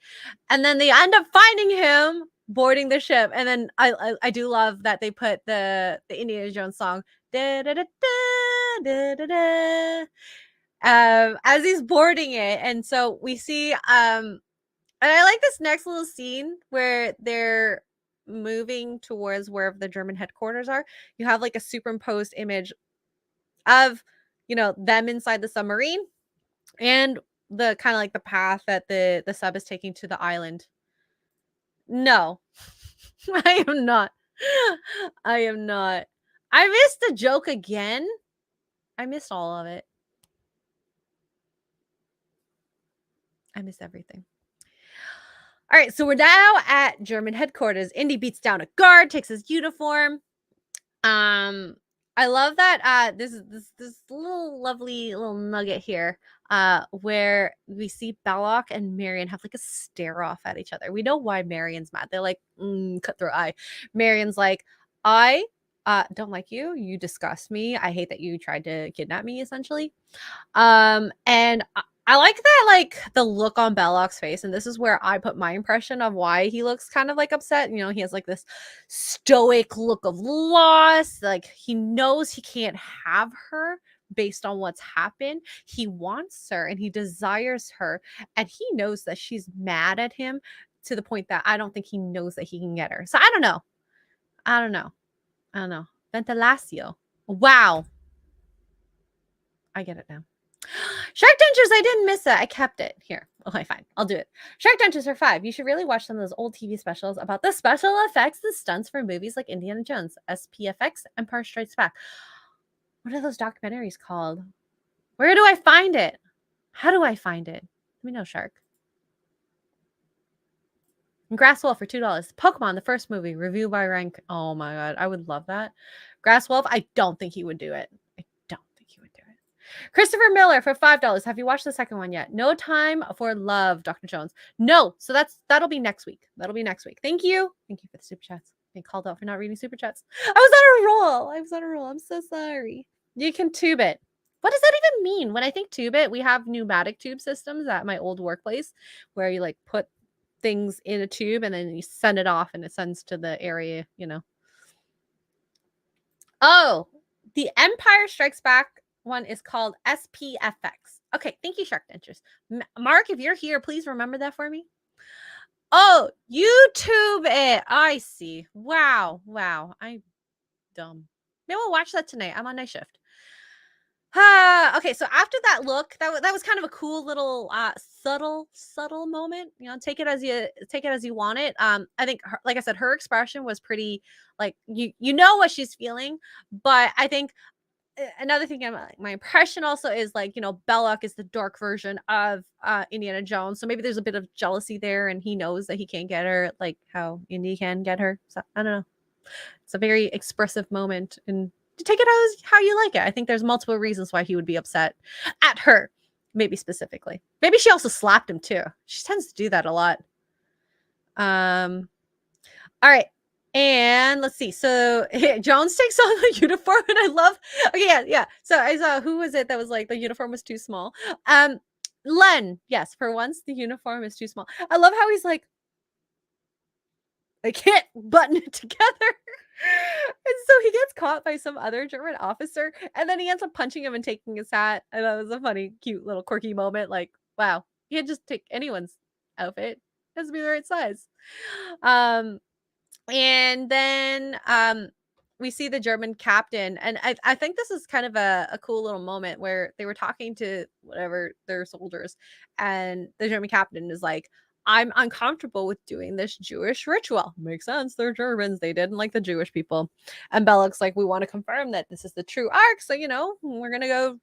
And then they end up finding him boarding the ship. And then I do love that they put the Indiana Jones song da, da, da, da, da, da, as he's boarding it. And so we see and I like this next little scene where they're moving towards where the German headquarters are. You have like a superimposed image of them inside the submarine and the kind of like the path that the sub is taking to the island. No, I am not. I am not. I missed the joke again. I missed all of it. I missed everything. All right, so we're now at German headquarters. Indy beats down a guard, takes his uniform. I love that this little lovely little nugget here where we see Belloc and Marion have like a stare off at each other. We know why Marion's mad. They're like, cut through eye. Marion's like, I don't like you. You disgust me. I hate that you tried to kidnap me, essentially. And I like that, like the look on Belloc's face, and this is where I put my impression of why he looks kind of like upset. He has like this stoic look of loss, like he knows he can't have her based on what's happened. He wants her and he desires her, and he knows that she's mad at him to the point that I don't think he knows that he can get her. So I don't know. Ventilatio. Wow. I get it now. Shark Dentures, I didn't miss it. I kept it. Here. Okay, fine. I'll do it. Shark Dentures are 5. You should really watch some of those old TV specials about the special effects and stunts for movies like Indiana Jones, SPFX, Empire Strikes Back. What are those documentaries called? Where do I find it? How do I find it? Let me know, Shark. And Grasswolf for $2. Pokemon, the first movie, review by rank. Oh my god, I would love that. Grasswolf, I don't think he would do it. Christopher Miller for $5. Have you watched the second one yet? No Time for Love, Dr. Jones. No. So that'll be next week. Thank you. Thank you for the super chats. Being called out for not reading super chats. I was on a roll. I'm so sorry. You can tube it. What does that even mean? When I think tube it, we have pneumatic tube systems at my old workplace where you like put things in a tube and then you send it off and it sends to the area, Oh, the Empire Strikes Back one is called SPFX. Okay, thank you, Shark Dentures. Mark, if you're here, please remember that for me. Oh, YouTube it. I see. Wow. I'm dumb. Maybe we'll watch that tonight. I'm on night shift. Okay, so after that look, that was kind of a cool little subtle moment. Take it as you want it. I think like I said, her expression was pretty like you know what she's feeling, but I think another thing, my impression also is like, Belloc is the dark version of Indiana Jones. So maybe there's a bit of jealousy there and he knows that he can't get her like how Indy can get her. So I don't know. It's a very expressive moment and to take it as how you like it. I think there's multiple reasons why he would be upset at her, maybe specifically. Maybe she also slapped him too. She tends to do that a lot. All right. And let's see. So Jones takes on the uniform, and I love. Okay, yeah. So I saw who was it that was like the uniform was too small. Len. Yes, for once the uniform is too small. I love how he's like, I can't button it together, and so he gets caught by some other German officer, and then he ends up punching him and taking his hat. And that was a funny, cute little quirky moment. Like, wow, you can't just take anyone's outfit; it has to be the right size. And then we see the German captain, and I think this is kind of a cool little moment where they were talking to whatever their soldiers, and the German captain is like, I'm uncomfortable with doing this Jewish ritual. Makes sense. They're Germans. They didn't like the Jewish people. And Bellock's like, we want to confirm that this is the true ark. So, we're going to go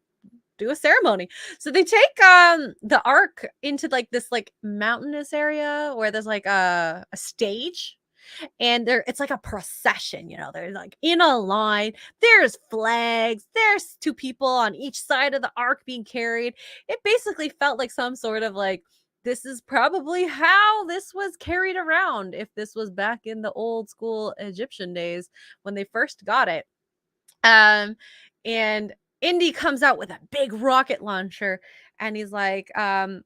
do a ceremony. So they take the ark into like this like mountainous area where there's like a stage, and it's like a procession, they're like in a line, there's flags, there's two people on each side of the ark being carried. It basically felt like some sort of like, this is probably how this was carried around if this was back in the old school Egyptian days when they first got it. And Indy comes out with a big rocket launcher, and he's like, I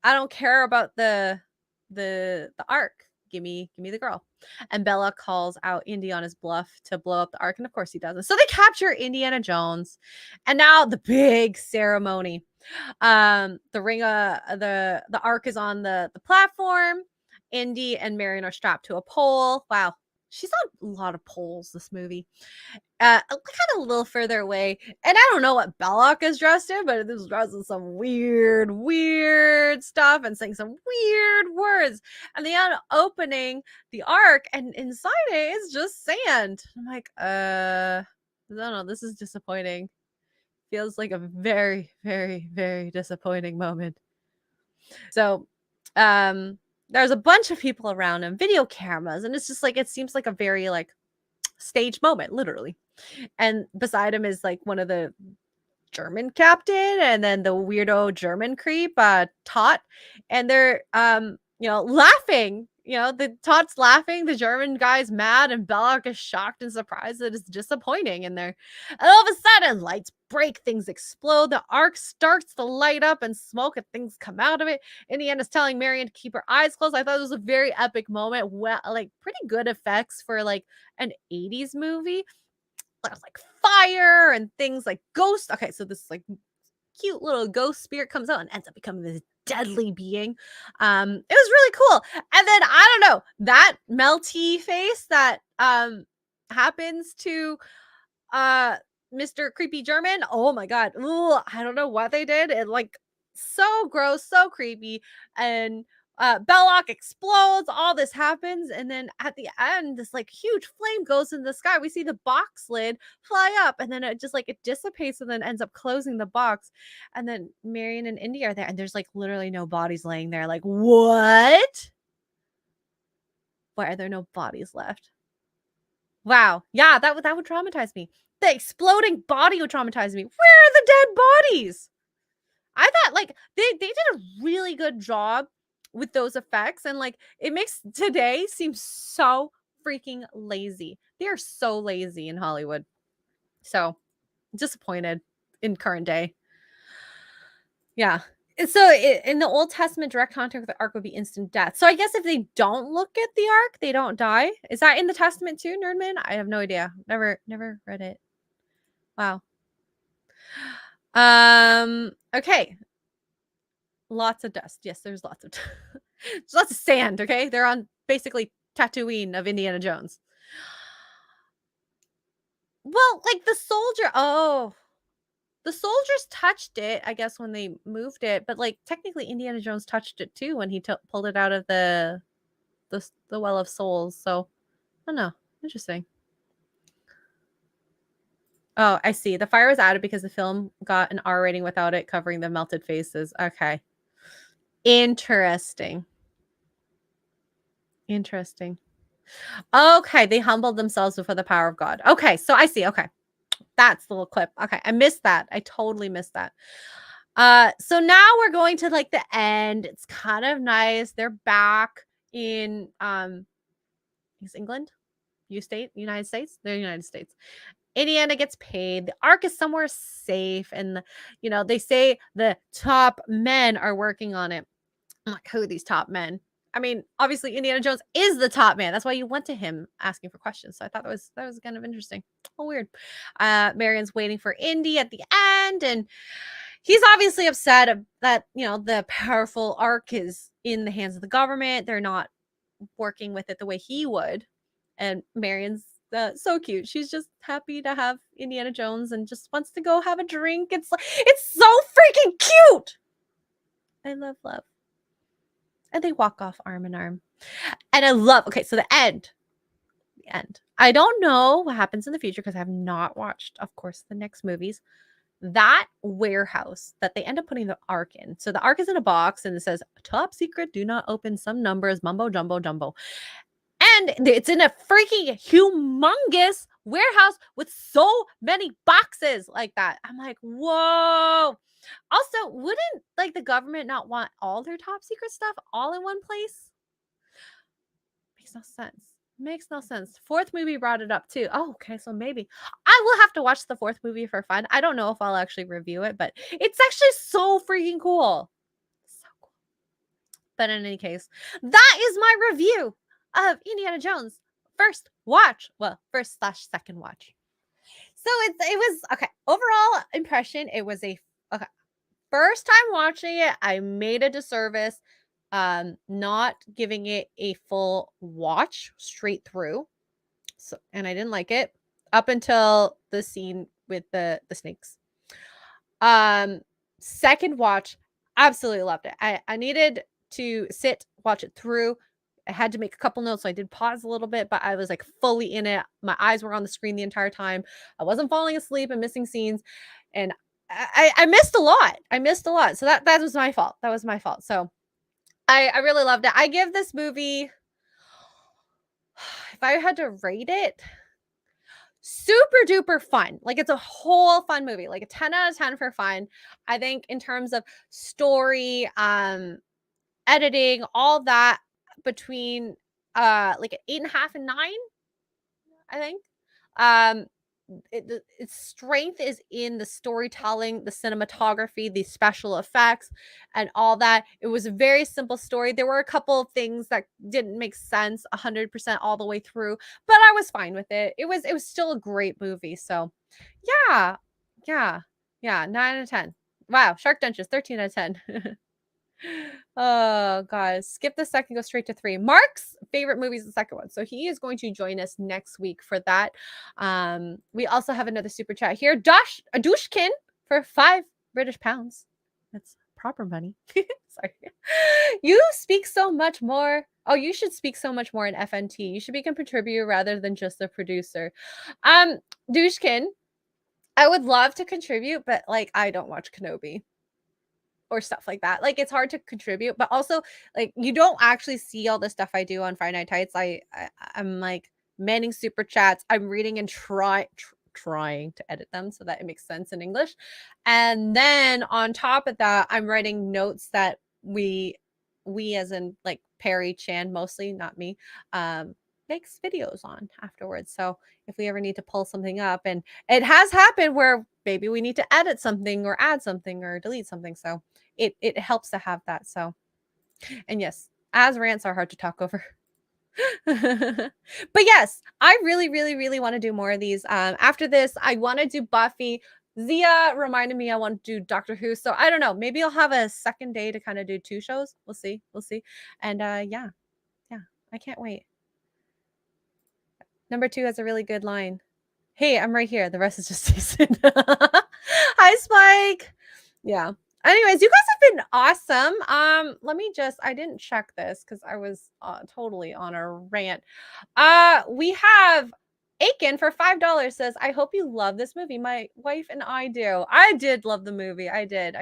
don't care about the ark. Give me the girl. And Bellock calls out Indy on his bluff to blow up the ark, and of course he doesn't. So they capture Indiana Jones, and now the big ceremony. The ark is on the platform. Indy and Marion are strapped to a pole. Wow, she's on a lot of poles this movie. Kind of a little further away, and I don't know what Bellock is dressed in, but this is dressed in some weird stuff and saying some weird words. And they end up opening the ark, and inside it is just sand. I'm like, I don't know. This is disappointing. Feels like a very, very, very disappointing moment. So, there's a bunch of people around him, video cameras, and it's just like, it seems like a very like stage moment, literally. And beside him is like one of the German captain, and then the weirdo German creep, Tot. And they're laughing. The Tot's laughing, the German guy's mad, and Bellock is shocked and surprised that it's disappointing in there. And all of a sudden, lights break, things explode, the ark starts to light up, and smoke and things come out of it. Indiana's telling Marion to keep her eyes closed. I thought it was a very epic moment. Well, like pretty good effects for like an 80s movie. There's like fire and things like ghosts. Okay, so this like cute little ghost spirit comes out and ends up becoming this deadly being. It was really cool. And then I don't know, that melty face that happens to Mr. Creepy German. Oh my god. Ooh, I don't know what they did. It like so gross, so creepy. And Bellock explodes, all this happens, and then at the end, this like huge flame goes in the sky. We see the box lid fly up, and then it just like it dissipates and then ends up closing the box. And then Marion and Indy are there, and there's like literally no bodies laying there. Like, what? Why are there no bodies left? Wow. Yeah, that would traumatize me. The exploding body would traumatize me. Where are the dead bodies? I thought like they did a really good job with those effects, and like it makes today seem so freaking lazy. They are so lazy in Hollywood. So disappointed in current day. Yeah. And so in the Old Testament, direct contact with the ark would be instant death. So I guess if they don't look at the ark, they don't die. Is that in the Testament too, Nerdman? I have no idea. Never read it. Wow. Okay. Lots of dust. Yes, there's lots of there's lots of sand, okay? They're on basically Tatooine of Indiana Jones. Well, like the soldiers touched it, I guess, when they moved it, but like technically Indiana Jones touched it too when he pulled it out of the Well of Souls. So, I don't know. Interesting. Oh, I see. The fire was added because the film got an R rating without it covering the melted faces. Okay. Interesting. Okay, they humbled themselves before the power of God. Okay, so I see. Okay. That's the little clip. Okay, I missed that. I totally missed that. So now we're going to like the end. It's kind of nice. They're back in England? United States? They're United States. Indiana gets paid. The ark is somewhere safe, and they say the top men are working on it. I'm like, who are these top men? I mean, obviously Indiana Jones is the top man. That's why you went to him asking for questions. So I thought that was kind of interesting. Oh, weird. Marion's waiting for Indy at the end, and he's obviously upset that the powerful ark is in the hands of the government. They're not working with it the way he would. And Marion's so cute. She's just happy to have Indiana Jones and just wants to go have a drink. It's so freaking cute. I love love. And they walk off arm in arm. And I love, okay, so the end. The end. I don't know what happens in the future because I have not watched, of course, the next movies. That warehouse that they end up putting the Ark in. So the Ark is in a box and it says, top secret, do not open some numbers, mumbo jumbo jumbo. And it's in a freaking humongous warehouse with so many boxes like that. I'm like, whoa. Also, wouldn't like the government not want all their top secret stuff all in one place? Makes no sense. Makes no sense. Fourth movie brought it up too. Oh, okay. So maybe I will have to watch the fourth movie for fun. I don't know if I'll actually review it, but it's actually so freaking cool. So cool. But in any case, that is my review of Indiana Jones first watch. Well, first/second watch. So it was okay. Overall impression, it was a okay. First time watching it, I made a disservice not giving it a full watch straight through. So and I didn't like it up until the scene with the snakes. Second watch, absolutely loved it. I needed to watch it through. I had to make a couple notes, so I did pause a little bit, but I was like fully in it. My eyes were on the screen the entire time. I wasn't falling asleep and missing scenes, and I missed a lot. I missed a lot, so that was my fault. That was my fault. So I really loved it. I give this movie, if I had to rate it, super duper fun. Like it's a whole fun movie, like a 10 out of 10 for fun. I think in terms of story, editing, all that, between like an 8.5 and 9, I think. Its strength is in the storytelling, the cinematography, the special effects, and all that. It was a very simple story. There were a couple of things that didn't make sense 100% all the way through, but I was fine with it. It was still a great movie. So, yeah, yeah, yeah. 9 out of 10. Wow, Shark Dentures, 13 out of 10. Oh, guys. Skip the second, go straight to 3. Mark's favorite movie is the second one. So he is going to join us next week for that. We also have another super chat here. Dushkin for 5 British pounds. That's proper money. Sorry. You speak so much more. Oh, you should speak so much more in FNT. You should become a contributor rather than just a producer. Dushkin, I would love to contribute, but like I don't watch Kenobi or stuff like that. Like it's hard to contribute, but also like you don't actually see all the stuff I do on Friday Night Tights. I'm like manning super chats. I'm reading and trying to edit them so that it makes sense in English. And then on top of that, I'm writing notes that we as in like Perry Chan, mostly, not me, makes videos on afterwards. So if we ever need to pull something up, and it has happened where maybe we need to edit something or add something or delete something. So it helps to have that. So, and yes, as rants are hard to talk over. But yes, I really, really, really want to do more of these. After this, I want to do Buffy. Zia reminded me I want to do Doctor Who. So I don't know. Maybe I'll have a second day to kind of do 2 shows. We'll see. We'll see. And yeah, I can't wait. Number 2 has a really good line. Hey, I'm right here. The rest is just decent. Hi, Spike. Yeah. Anyways, you guys have been awesome. Let me just, I didn't check this because I was totally on a rant. We have Aiken for $5 says, I hope you love this movie. My wife and I do. I did love the movie. I did.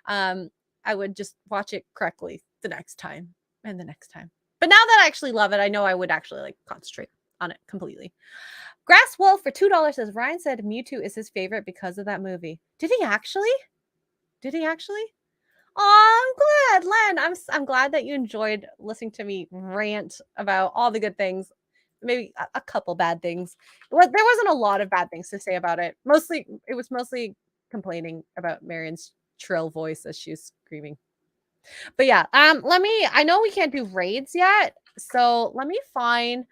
I would just watch it correctly the next time and the next time. But now that I actually love it, I know I would actually like concentrate on it completely. Grass Wolf for $2 says, Ryan said Mewtwo is his favorite because of that movie. Did he actually? Oh, I'm glad, Len. I'm glad that you enjoyed listening to me rant about all the good things. Maybe a couple bad things. There wasn't a lot of bad things to say about it. It was mostly complaining about Marion's shrill voice as she was screaming. But yeah, I know we can't do raids yet, so let me find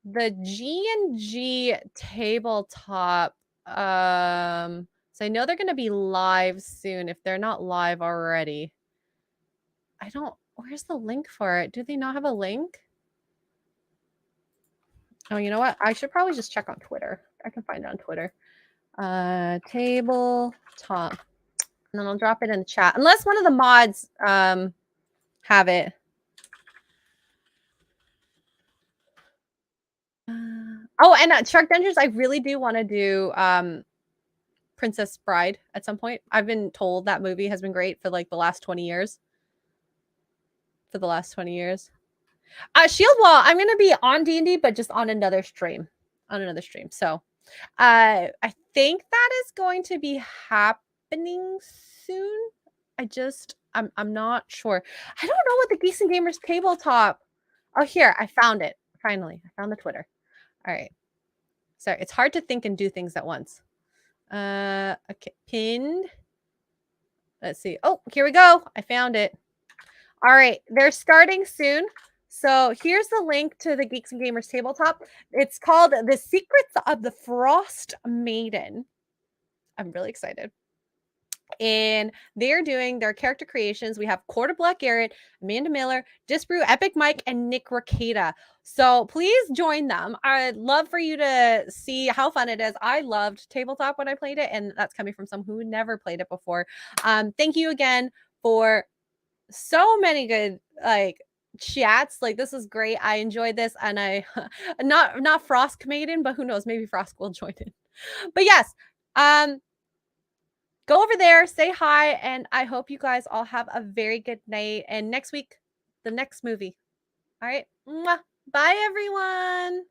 the G&G tabletop. So I know they're going to be live soon if they're not live already. Where's the link for it? Do they not have a link? Oh, you know what? I should probably just check on Twitter. I can find it on Twitter. Tabletop. And then I'll drop it in the chat. Unless one of the mods have it. Oh, and Shark Dentures, I really do want to do Princess Bride at some point. I've been told that movie has been great for like the last 20 years. Shield Wall, I'm gonna be on D&D, but just on another stream. So I think that is going to be happening soon. I'm not sure. I don't know what the Geeks and Gamers tabletop. Oh, here, I found it. Finally, I found the Twitter. All right. Sorry, it's hard to think and do things at once. Okay, pinned. Let's see. Oh, here we go. I found it. All right, they're starting soon. So here's the link to the Geeks and Gamers tabletop. It's called The Secrets of the Frost Maiden. I'm really excited. And they're doing their character creations. We have Quarter Black Garrett, Amanda Miller, Disbrew, Epic Mike, and Nick Raketa. So please join them. I'd love for you to see how fun it is. I loved tabletop when I played it, and that's coming from someone who never played it before. Thank you again for so many good chats. Like, this is great. I enjoyed this, and I not Frost Maiden, but who knows, maybe Frost will join in. But yes, go over there, say hi, and I hope you guys all have a very good night. And next week, the next movie. All right. Mwah. Bye, everyone.